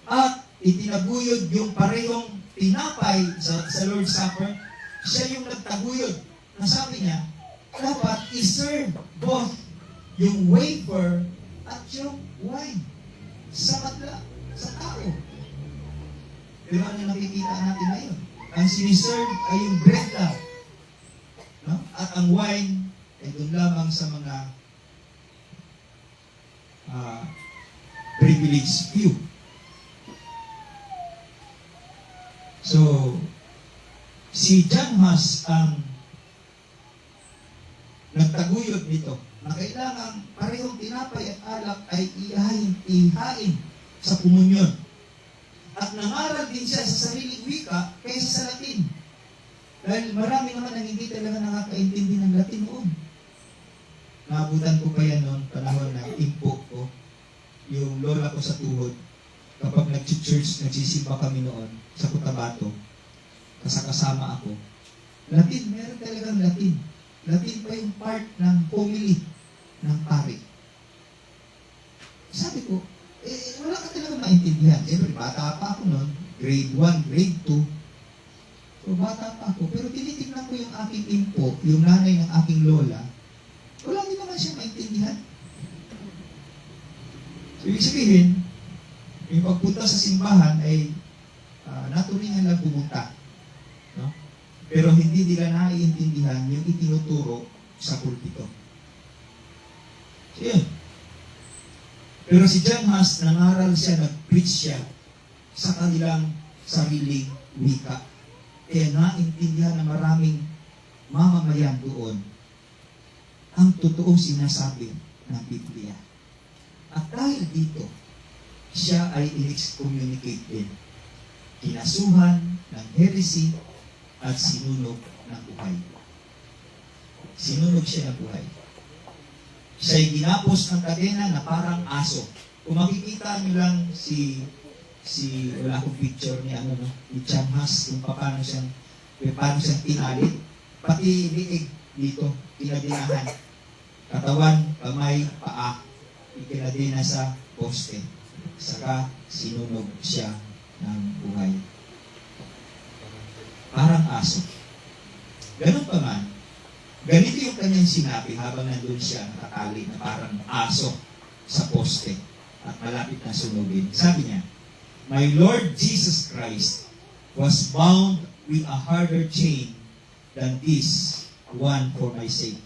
At itinaguyod yung parehong tinapay sa Lord's Supper. Siya yung nagtaguyod. Nasabi niya, dapat i-serve both yung wafer at yung wine sa madla, sa tao. Pero ano nakikita natin ngayon? Ang siniserve ay yung bread lang. No? At ang wine ay doon lamang sa mga privileged few. So, si John Huss ang nagtaguyod nito na kailangan parehong tinapay at alak ay ihain sa komunyon. At nangaral din siya sa sariling wika kaysa sa Latin. Dahil marami naman ang hindi talaga nakakaintindi ng Latin noon. Naabutan ko pa yan noon, panahon ng impo ko. Yung lola ko sa tuhod, kapag nag-church, nagsisimba kami noon sa Cotabato, kasama ako. Latin, meron talagang Latin. Latin pa yung part ng homily ng pari. Sabi ko, wala ka talaga maintindihan. Siyempre, bata pa ako noon, grade 1, grade 2. So, bata pa ako. Pero tinitignan ko yung aking impo, yung nanay ng aking lola, wala din naman siya maintindihan. So, ibig sabihin, yung pagpunta sa simbahan ay naturingan lang pumunta. No? Pero hindi nila naiintindihan yung itinuturo sa pulpito. So, yun. Pero si John Huss, nangaral siya, nag-preach siya sa kanilang sariling wika. Kaya naintindihan na maraming mamamayan doon ang totoong sinasabi ng Biblia. At dahil dito, siya ay in-excommunicate din. Kinasuhan ng heresy at sinunog ng buhay. Sinunog siya ng buhay. Siya'y ginapos ng kadena na parang aso. Kung makikita niyo lang wala akong picture ni ni John Huss, kung paano siyang tinalit, pati liig dito, kinadinahan. Katawan, kamay, paa, ikinadina sa poste. Saka sinunog siya ng buhay. Parang aso. Ganun pa man, ganito yung kanyang sinabi habang nandun siya nakatali na parang aso sa poste at malapit na sunugin. Sabi niya, "My Lord Jesus Christ was bound with a harder chain than this one for my sake.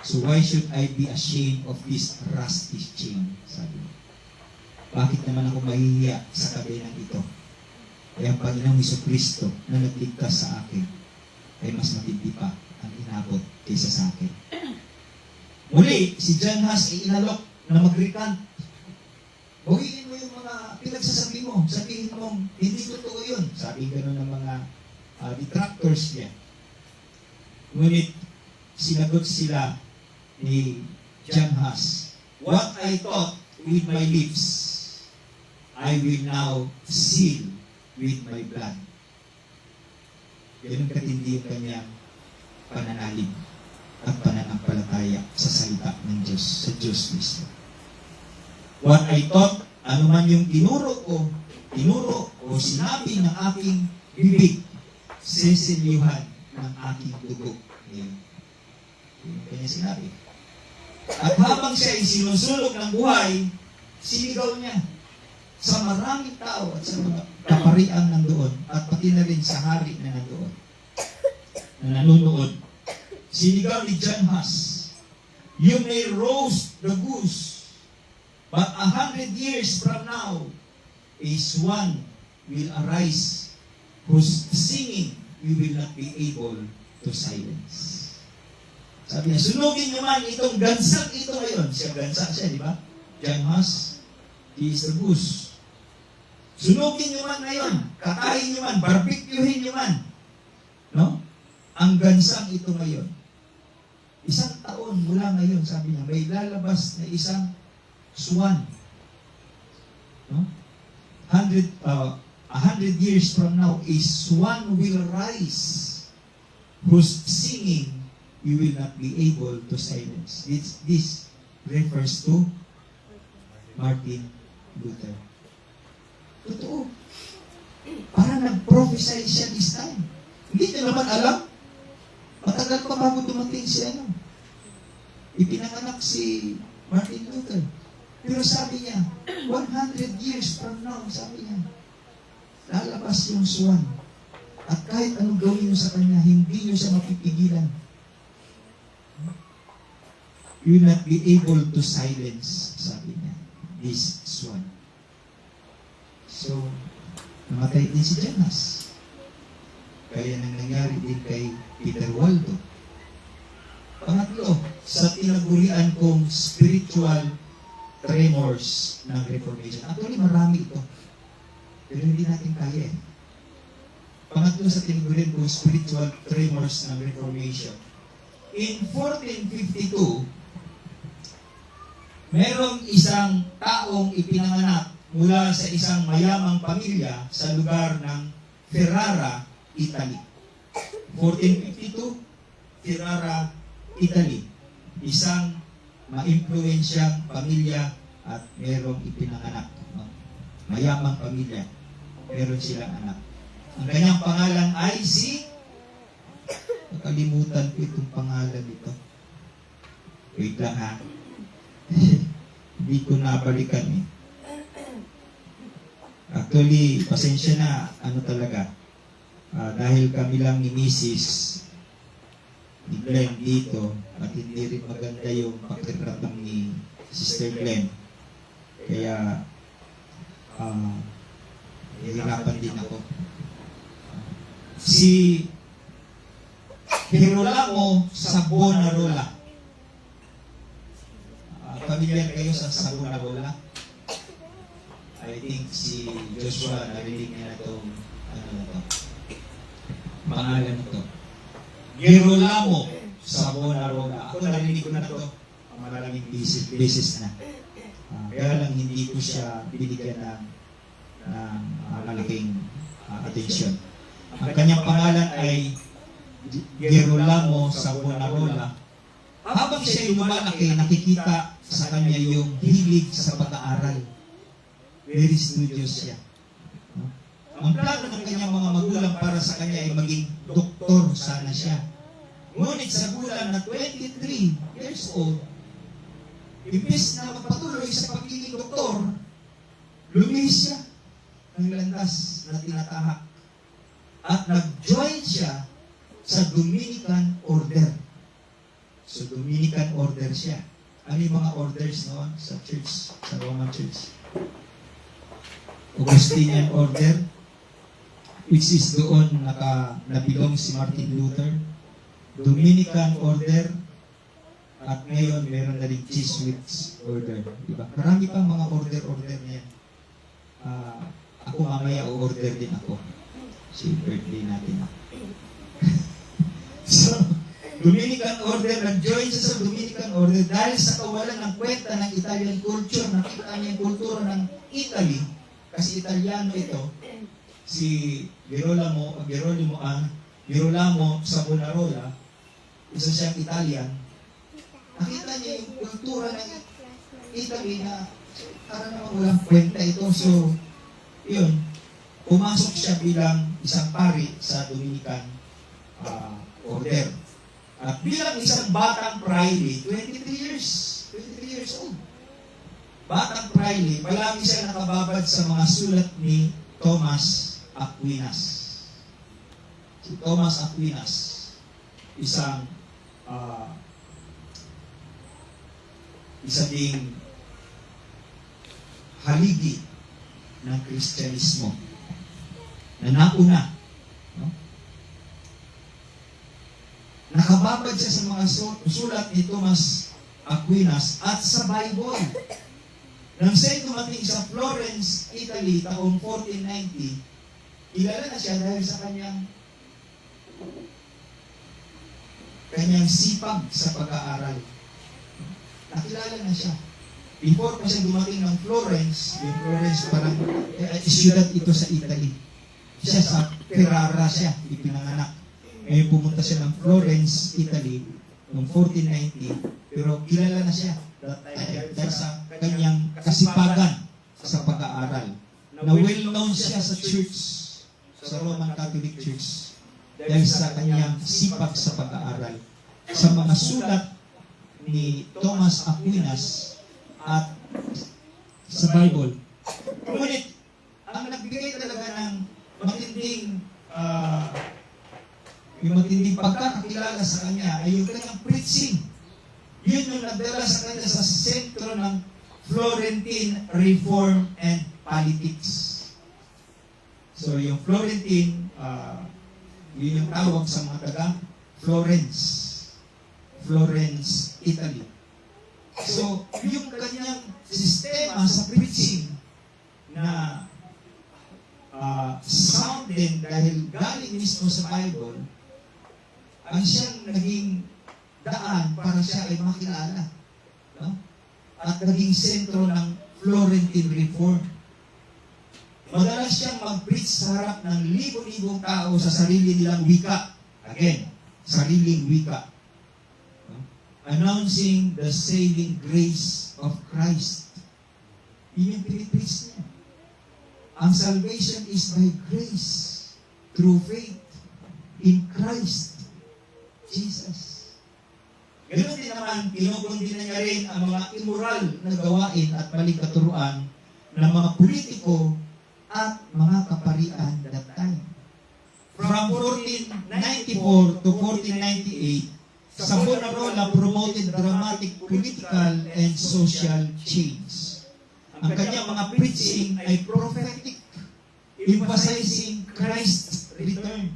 So why should I be ashamed of this rusty chain?" Sabi niya. Bakit naman ako mahihiya sa kadenang ito? Kaya ang Panginoong Jesucristo na nagligtas sa akin ay mas matindi pa ang inabot kaysa sa akin. Muli, si John Huss ay inalok na mag-recant. Bawiin mo yung mga pinagsasabi mo. Sabihin mo, hindi totoo yun. Sabi gano'n ng mga detractors niya. Ngunit, sinagot sila ni John Huss, "What I taught with my lips, I will now seal with my blood." Ganun katindi yung kanyang pananalig at pananampalataya sa salita ng Diyos, sa Diyos mismo. What I taught, ano man yung tinuro o sinabi ng aking bibig, sesilyuhan ng aking dugo. Yung kanya sinabi. At habang siya ay sinusulog ng buhay, sinigaw niya, sa maraming tao at sa mga kapariang nandoon at pati na rin sa hari na nandoon na nanonood. Sinigaw ni John Huss, "You may roast the goose, but 100 years from now is one will arise whose singing you will not be able to silence." Sabi niya, sunugin niyo man itong gansang ito ngayon. Gansa siya, di ba? John Huss, he is the goose. Sunugin niyo man ngayon, kakain niyo man, barbecuehin niyo man. No? Ang gansang ito ngayon. Isang taon mula ngayon, sabi niya, may lalabas na isang swan. No? 100 years from now, a swan will rise, whose singing you will not be able to silence. This refers to Martin Luther. Totoo. Parang nag-prophesy siya this time. Hindi niya naman alam. Matagal pa bago dumating si ano. Ipinanganak si Martin Luther. Pero sabi niya, 100 years from now, sabi niya, lalabas yung swan. At kahit anong gawin niyo sa kanya, hindi niyo siya mapipigilan. You will not be able to silence, sabi niya, this swan. So, namatay din si Jonas. Kaya nang nangyari din kay Peter Waldo. Pangatlo, sa tinagurian kong spiritual tremors ng Reformation. Actually, marami ito. Pero hindi natin kaya eh. Pangatlo sa tinagurian kong spiritual tremors ng Reformation. In 1452, merong isang taong ipinanganak mula sa isang mayamang pamilya sa lugar ng Ferrara, Italy. 1452, Ferrara, Italy. Isang maimpluwensyang pamilya at merong ipinanganak. No? Mayamang pamilya. Meron silang anak. Ang kanyang pangalan ay si... Nakalimutan ko itong pangalan nito. Wait lang ha. Hindi ko nabalikan eh. Actually, pasensya na, ano talaga, dahil kami lang ni Mrs. ni Glenn dito, at hindi rin maganda yung pakiramdam ni Sister Glenn. Kaya, hihirapan din ako. Si Girolamo Savonarola. Familiar kayo sa Savonarola? I think si Joshua narinig niya na itong pangalan na ito. Girolamo Savonarola. Ako narinig ko na ito maraming beses na. Kaya lang hindi ko siya binigyan ng malaking atensyon. Ang kanyang pangalan ay Girolamo Savonarola. Habang siya lumalaki, nakikita sa kanya yung hilig sa pag-aaral. Very studious siya. No? Ang plano ng kanyang mga magulang para sa kanya ay maging doktor sana siya. Ngunit sa gulang na 23 years old, imbes na magpatuloy sa pagiging doktor, lumihis siya ng landas na tinatahak. At nag-join siya sa Dominican Order. So, Dominican Order siya. Ano yung mga orders noon sa church, sa Roman Church? Augustinian Order, which is doon nabilong si Martin Luther. Dominican Order, at ngayon meron na rin Jesuits Order. Diba? Marami pang mga order na yan. Ako mamaya o-order din ako. Si birthday natin. So, Dominican Order, nag-join siya sa Dominican Order dahil sa kawalan ng kwenta ng Italian culture. Nakita niya yung kultura ng Italy, kasi Italiano ito, si Girolamo Savonarola, isa siyang Italian. Nakita niya yung kultura ng Italy na parang naman walang kwenta ito. So, yun, pumasok siya bilang isang pari sa Dominican Order. At bilang isang batang priory, 23 years old. batang Priley, palagi siya nakababad sa mga sulat ni Thomas Aquinas. Si Thomas Aquinas, isang isa ding haligi ng Kristyanismo na nauna. No? Nakababad siya sa mga sulat ni Thomas Aquinas at sa Bible. Nang siya dumating sa Florence, Italy, taong 1490, kilala na siya dahil sa kanyang sipag sa pag-aaral. Nakilala na siya. Before pa siya dumating ng Florence, yung Florence parang siyudad ito sa Italy. Siya sa Ferrara siya, ipinanganak. Ngayon pumunta siya ng Florence, Italy, noong 1490, pero kilala na siya dahil sa kanyang kasipagan sa pag-aaral. Na well-known siya sa church, sa Roman Catholic Church, dahil sa kanyang sipag sa pag-aaral. Sa mga sulat ni Thomas Aquinas at sa Bible. Ngunit, ang nagbigay talaga ng matinding yung matinding pagkakakilala sa kanya ay yung kanyang preaching. Yun yung nagdala sa kanya sa sentro ng Florentine Reform and Politics. So, yung Florentine, yun yung tawag sa mga taga Florence, Italy. So, yung kanyang sistema sa preaching na sound din dahil galing mismo sa Bible, ang siyang naging daan para siya ay makilala. No? At naging sentro ng Florentine Reform. Madalas siyang mag-preach sa harap ng libo-libong tao sa sarili nilang wika. Again, sariling wika. Announcing the saving grace of Christ. Yun yung pinipreach niya. Ang salvation is by grace, through faith, in Christ, Jesus. Ganun din naman, kinukundina niya rin ang mga immoral na gawain at maling katuruan ng mga politiko at mga kaparian that time. From 1494 to 1498, Savonarola promoted dramatic political and social change. Ang kanyang mga preaching ay prophetic, emphasizing Christ's return,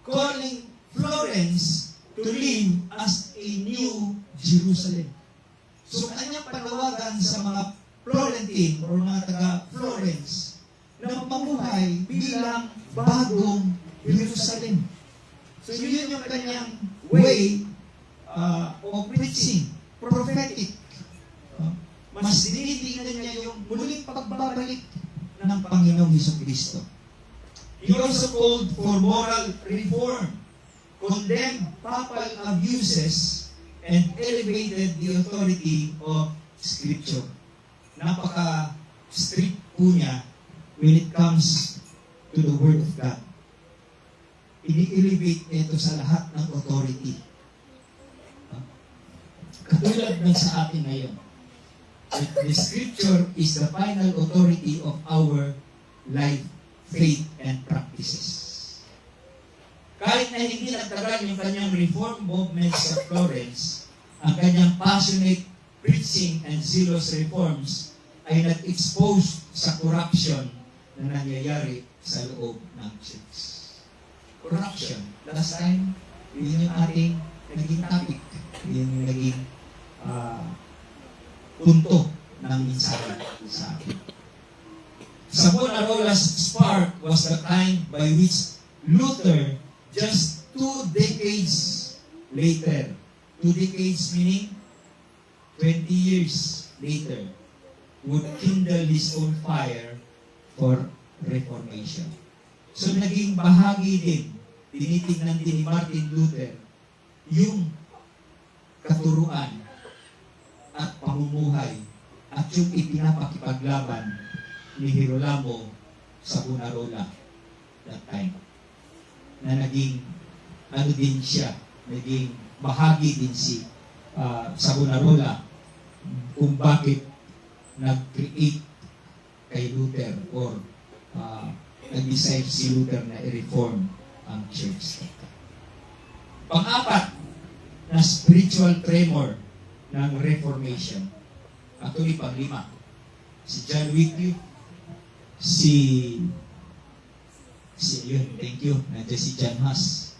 calling Florence to live as a new Jerusalem. So kanyang panawagan sa mga Florentine o mga taga-Florence na mamuhay bilang bagong Jerusalem. So yun yung kanyang way of preaching, prophetic. Mas dinitingnan niya yung muling pagbabalik ng Panginoong Hesukristo. He also called for moral reform, condemned papal abuses, and elevated the authority of Scripture. Napaka-strict po niya when it comes to the Word of God. Ini-elevate ito sa lahat ng authority. Katulad ng sa atin ngayon, the Scripture is the final authority of our life, faith, and practices. Kahit na hindi nagtagal yung kanyang reform movement sa Florence, ang kanyang passionate preaching and zealous reforms ay nag-expose sa corruption na nangyayari sa loob ng church. Corruption. Last time, yun yung ating naging topic. Yun yung naging punto ng mensahe sa akin. Savonarola's spark was the kind by which Luther, just 2 decades later, 2 decades meaning 20 years later, would kindle his own fire for reformation. So naging bahagi din, tinitingnan din ni Martin Luther, yung katuruan at pamumuhay at yung ipinapakipaglaban ni Girolamo Savonarola that time. Na naging, din siya, naging bahagi din si Savonarola kung bakit nag-create kay Luther or nag-decide si Luther na i-reform ang church. Pang-apat na spiritual tremor ng Reformation. Actually, pang-lima. Si John Wycliffe, yun, thank you, nandiyan si John Huss.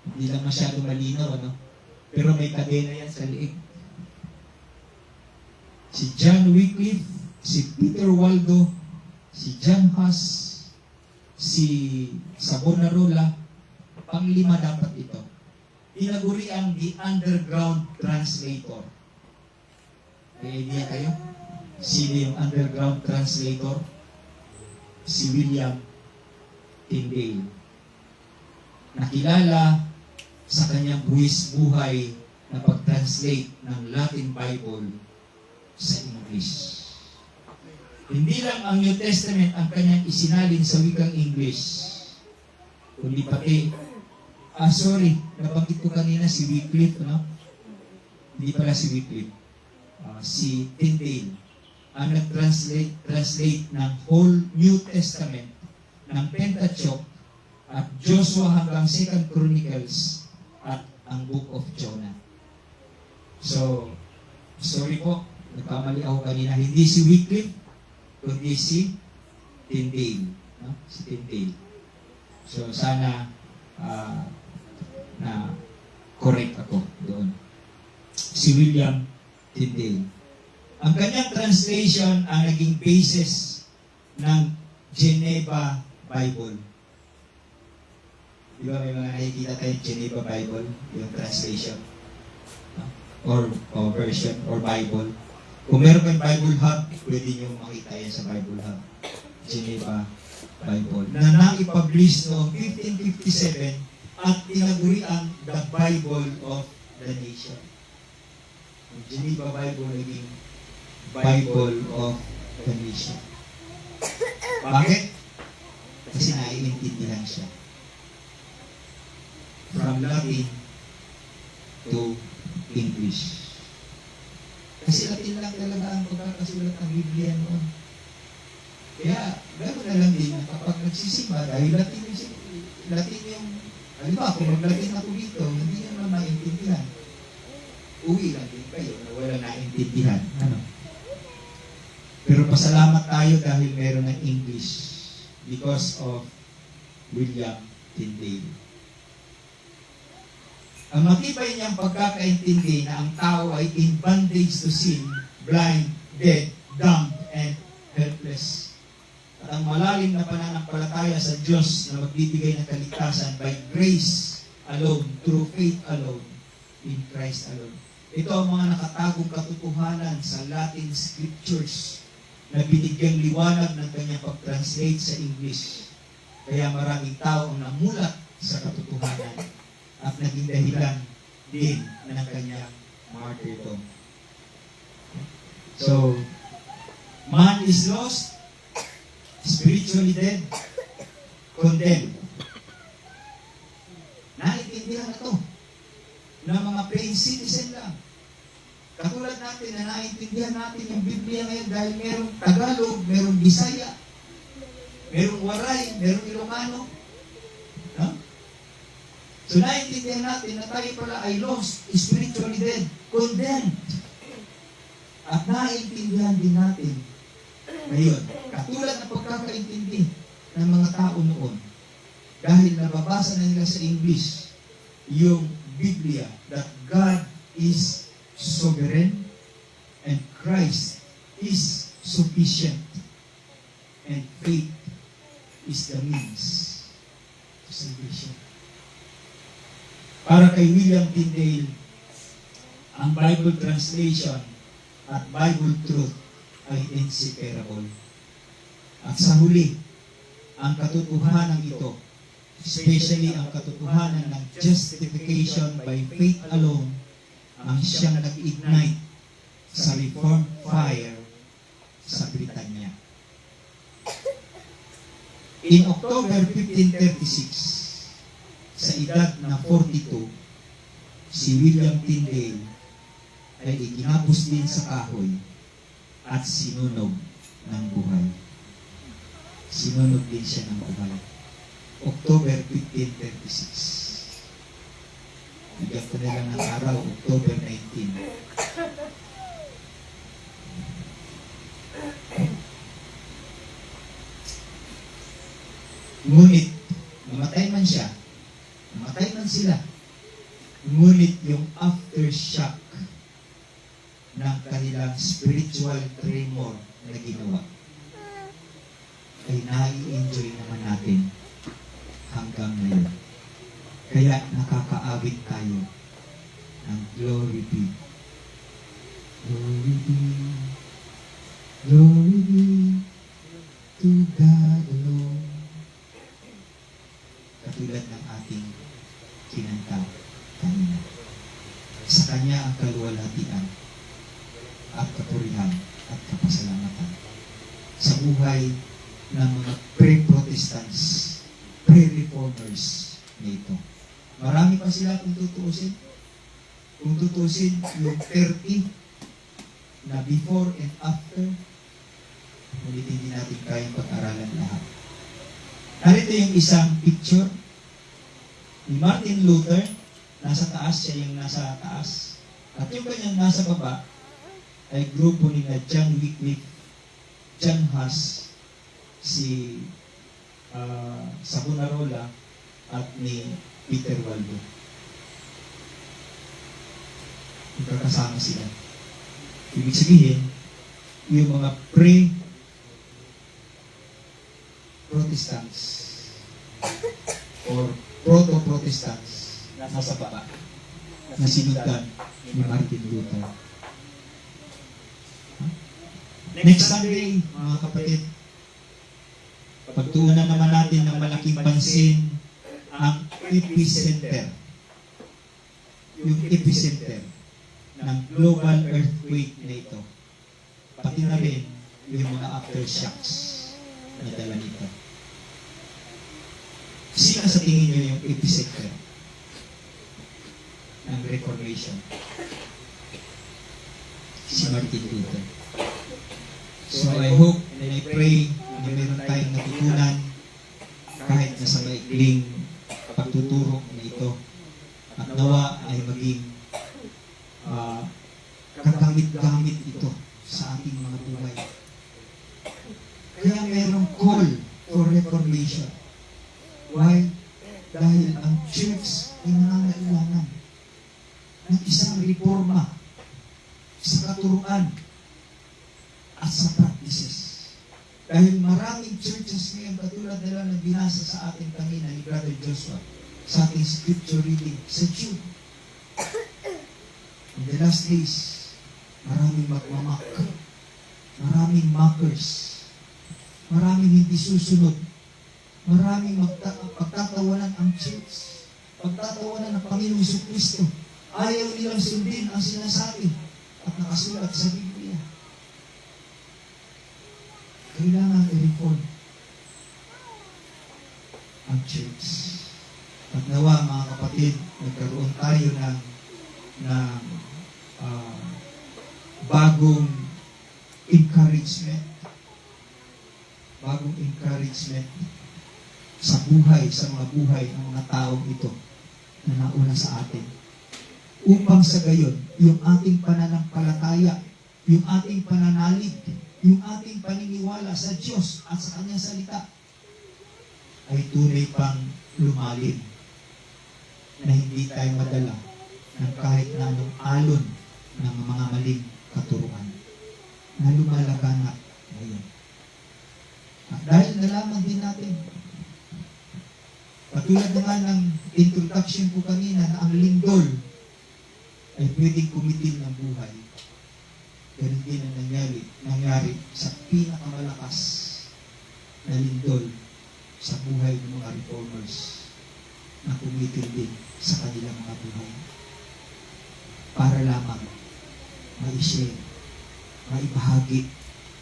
Hindi lang masyado malinaw, ano? Pero may kadena yan sa liig. Si John Wycliffe, si Peter Waldo, si John Huss, si Savonarola, pang-lima dapat ito. Tinaguri ang the underground translator. May idea kayo? Sino yung underground translator? Si William Tyndale. Nakilala sa kanyang buwis buhay na pag-translate ng Latin Bible sa English. Hindi lang ang New Testament ang kanyang isinalin sa wikang English, kundi pati, nabanggit ko kanina si Wycliffe, ano? Hindi pala si Wycliffe. Si Tyndale ang nag-translate ng whole New Testament ng Pentateuch at Joshua hanggang 2 Chronicles at ang Book of Jonah. So, sorry po, nagkamali ako kanina. Hindi si Wycliffe, kundi si Tyndale. No? Si Tyndale. So, sana na correct ako doon. Si William Tyndale. Ang kanyang translation ang naging basis ng Geneva Bible. Di ba may mga nakikita tayong Geneva Bible, yung translation? Or version, or Bible. Kung meron kayong Bible Hub, pwede nyo makita yan sa Bible Hub. Geneva Bible. Na naipublish noong 1557 at tinaguri ang the Bible of the nation. Ang Geneva Bible naging Bible of the nation. Bakit? Kasi naiintindihan siya. From Latin to English. Kasi Latin lang talaga ang pagkakasulat ng Biblia noon. Kaya, gano'n na lang din kapag nagsisimba, dahil Latin yung, halimbawa, kung mag-Latin ako dito, hindi naman maintindihan. Uwi lang din kayo na wala naintindihan. Ano? Pero pasalamat tayo dahil meron ng English because of William Tyndale. Ang matibay niyang pagkakaintindi na ang tao ay in bondage to sin, blind, dead, dumb, and helpless. At ang malalim na pananampalataya sa Diyos na magbibigay ng kaligtasan by grace alone, through faith alone, in Christ alone. Ito ang mga nakatagong katotohanan sa Latin Scriptures na binigyang liwanag ng kanyang pag-translate sa English. Kaya maraming tao ang namulat sa katotohanan at naging dahilan din ng kanyang martyrdom. So, man is lost, spiritually dead, condemned. Naintindihan na to ng mga plain citizen lang. Katulad natin na naintindihan natin yung Biblia ngayon dahil merong Tagalog, merong Bisaya, merong Waray, merong Ilocano. No? So naintindihan natin na tayo pala ay lost, spiritually dead, condemned. At naintindihan din natin ngayon, katulad ng pagkakaintindi ng mga tao noon, dahil nababasa na nila sa English yung Biblia that God is sovereign and Christ is sufficient and faith is the means to salvation. Para kay William Tyndale, ang Bible translation at Bible truth ay inseparable. At sa huli, ang katotohanan ito, especially ang katotohanan ng justification by faith alone, ang siyang nag-ignite sa Reformed fire sa Britanya. In October 1536, sa edad na 42, si William Tyndale ay ikinapos din sa kahoy at sinunog ng buhay. Sinunog din siya ng buhay. October 1536. Bigyan ko nila ng araw, October 19. Ngunit, namatay man siya, namatay man sila, ngunit yung aftershock ng kanilang spiritual tremor na ginawa ay nai-enjoy naman natin hanggang ngayon. Kaya nakakaawit tayo ng glory be, glory be, glory be to God alone. Katulad ng ating kinanta kanina. Sa Kanya ang kaluwalhatian at kapurihan at kapasalamatan. Sa buhay ng mga pre-Protestants, pre-Reformers na ito. Marami pa sila kung tutuusin. Kung tutuusin, yung 30 na before and after, ngunit hindi natin kayang pag-aralan lahat. Narito yung isang picture ni Martin Luther. Nasa taas, siya yung nasa taas. At yung kanyang nasa baba ay grupo ni na John Wycliffe, John Huss, si Savonarola, at ni Peter Waldo. Magkakasama sila. Ibig sabihin, yung mga pre-Protestants or proto-Protestants nasa baba na sinundan ni Martin Luther. Next Sunday, mga kapatid, pagtuunan naman natin ng malaking pansin ang epicenter. Yung epicenter ng global earthquake na ito. Pati na rin yung mga aftershocks na dala nito. Sino sa tingin nyo yung epicenter ng Reformation? Si Martin Luther. So I hope and I pray na meron tayong natutunan kahit na sa maikling pagtuturo na ito at nawa ay maging kagamit-gamit ito sa ating mga buhay. Kaya merong call for reformation. Why? Dahil ang church ay nangangailangan ng isang reforma sa katuruan at sa practices. Dahil maraming churches ngayon, katulad nila na binasa sa ating kanina ni Brother Joshua, sa ating scripture reading sa Jude. In the last days, maraming magmamak, maraming mockers, maraming hindi susunod, maraming pagtatawanan ang church, pagtatawanan ng Panginoong Jesucristo. Ayaw nilang sundin ang sinasabi at nakasulat sa Biblia. Kailangan i-reform ang church. At nawa, mga kapatid, nagkaroon tayo ng bagong encouragement sa buhay, sa mga buhay ng mga taong ito na nauna sa atin. Upang sa gayon, yung ating pananampalataya, yung ating pananalig, yung ating paniniwala sa Diyos at sa Kanyang salita ay tunay pang lumalim na hindi tayo madala ng kahit na anong alon ng mga maling katuruan na lumalaganap ngayon. At dahil nalaman din natin, katulad naman ng introduction ko kanina na ang lindol ay pwedeng kumitil ng buhay. Ganun din ang nangyari sa pinakamalakas na lindol sa buhay ng mga reformers na kumitil din sa kanilang mga buhay. Para lamang ma-share, maibahagi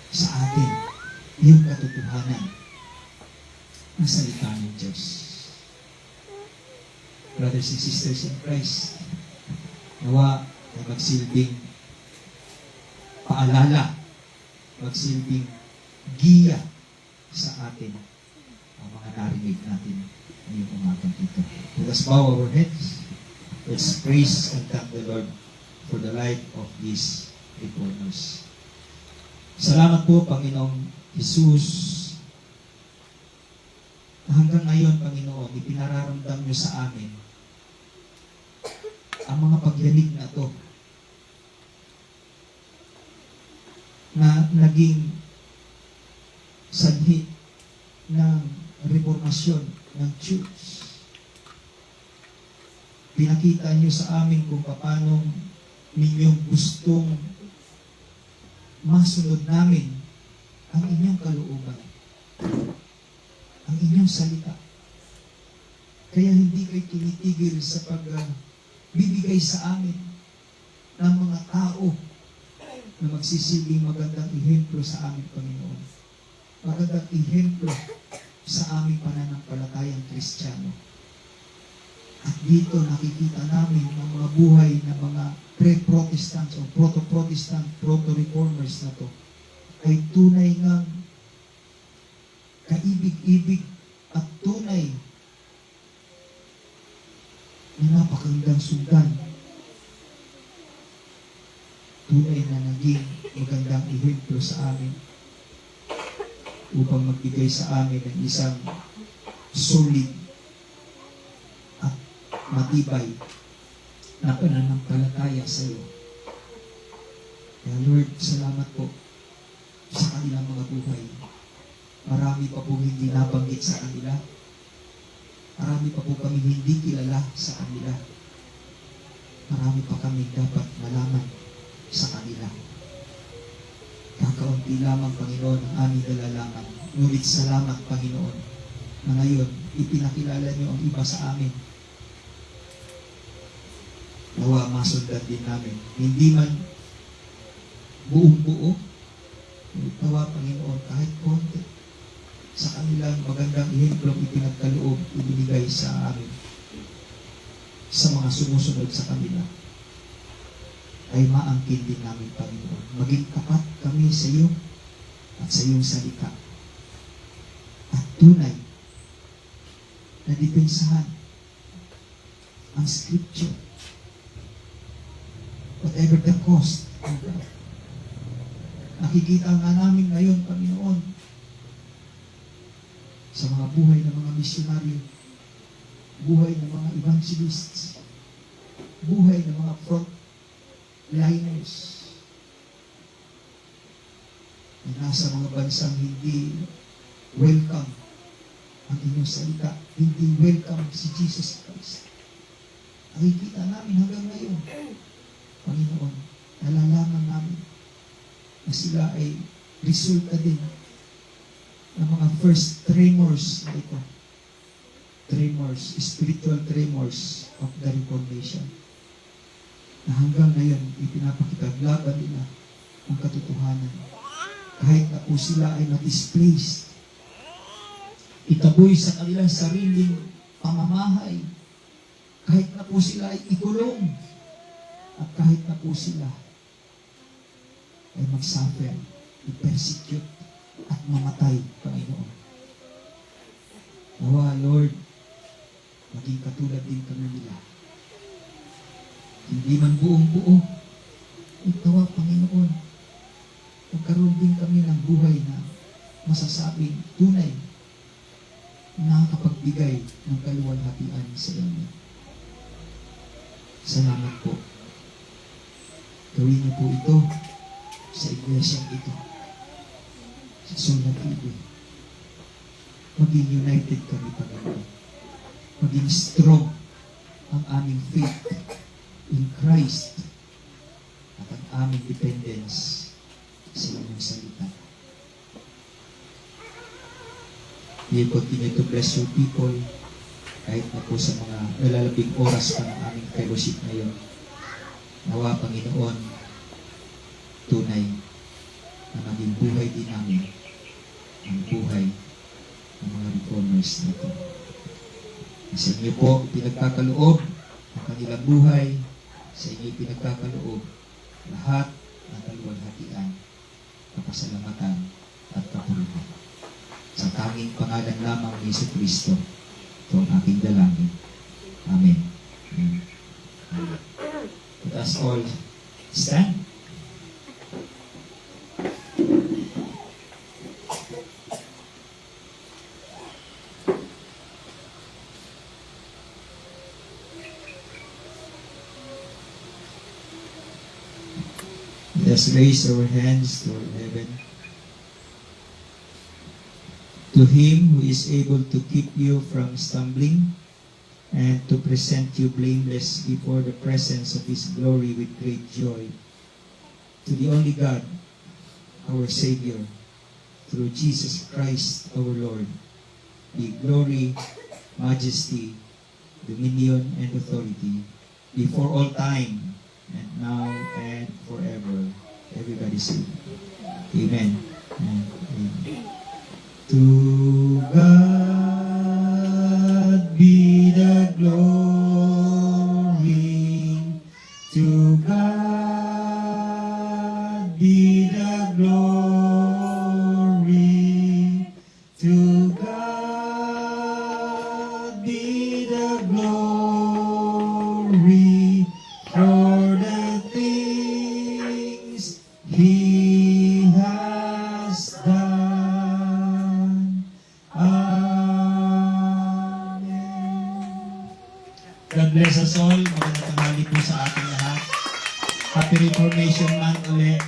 sa atin yung katotohanan ng salita ng Diyos. Brothers and sisters in Christ, nawa na magsilbing paalala magsilbing giya sa atin ang mga narinig natin ngayong umagang ito. Let us bow our heads. Let's praise and thank the Lord for the life of these reformers. Salamat po, Panginoong Jesus. Hanggang ngayon, Panginoon, ipinararamdam niyo sa amin ang mga pagyanig na to na naging sanhi ng reformasyon ng Church. Pinakita niyo sa amin kung paano ninyong gustong masunod namin ang inyong kalooban, ang inyong salita. Kaya hindi kayo tinitigil sa pagbibigay sa amin ng mga tao na magsisilbing magandang ihemplo sa aming Panginoon. Magandang ihemplo sa aming pananampalatayang Kristiyano. At dito nakikita namin ang mga buhay ng mga pre-Protestants o proto-Protestant, proto-Reformers na to ay tunay ngang kaibig-ibig at tunay na napakagandang sundan. Tunay na naging magandang ehemplo sa amin upang magbigay sa amin ng isang solid at matibay na pananampalataya sa iyo. Kaya Lord, salamat po sa kanilang mga buhay. Marami pa po hindi nabanggit sa kanila. Marami pa po kami hindi kilala sa kanila. Marami pa kami dapat malaman sa kanila. Kakaunti lamang, Panginoon, ang aming dalalaman. Ngunit salamat, Panginoon, na ngayon ipinakilala niyo ang iba sa amin. Nawa masundan din namin. Hindi man buong buo, nawa, Panginoon, kahit konti sa kanilang magandang ihemplong ipinagkaloob, ibinigay sa amin sa mga sumusunod sa kanila, ay maangkin din namin, Panginoon. Maging tapat kami sa iyo at sa iyong salita. At tunay na depensahan ang Scripture. Whatever the cost. Nakikita nga namin ngayon, Panginoon, sa mga buhay ng mga misyonaryo, buhay ng mga evangelists, buhay ng mga frontliners na nasa mga bansang hindi welcome ang inyong salita, hindi welcome si Jesus Christ. Nakikita namin hanggang ngayon, Panginoon, nalalaman namin na sila ay resulta din ng mga first tremors na ito. Tremors, spiritual tremors of the Reformation. Na hanggang ngayon, ipinapakitaglaban nila ang katotohanan. Kahit na po sila ay na-displaced, itaboy sa kanilang sariling pamamahay, kahit na po sila ay ikulong, at kahit na po sila ay mag-suffer, i-persecute, at mamatay, Panginoon. Nawa, Lord, maging katulad din kami nila. Hindi man buong buo, itawa, Panginoon, magkaroon din kami ng buhay na masasabing tunay na nakakapagbigay ng kaluwalhatian sa inyo. Salamat po. Gawin niyo po ito sa iglesyang ito, sa Sola TV. Maging united kami, Panginoon. Maging strong ang aming faith in Christ at ang aming dependence sa inyong salita. We continue to bless your people kahit na po sa mga nalalabing oras pa ng aming fellowship ngayon. Nawa, Panginoon, tunay na maging buhay din namin ang buhay ng mga reformers na ito. Sa inyo po pinagkakaloob ang kanilang buhay, sa inyo pinagkakaloob lahat ng kaluwalhatian. kapasalamatan, at kapurihan. Sa tanging pangalan lamang ni Yesu Kristo, ito ang aking dalangin. Amen. Amen. Let us all stand. Let us raise our hands toward heaven. To Him who is able to keep you from stumbling and to present you blameless before the presence of His glory with great joy. To the only God, our Savior, through Jesus Christ our Lord, be glory, majesty, dominion, and authority before all time, and now and forever. Everybody say, Amen and Amen. To God be the glory. To God be the glory. To God be the glory for the things He has done. Amen. God bless us all. Magandang tanghali po sa ating lahat. Happy Reformation Month ulit.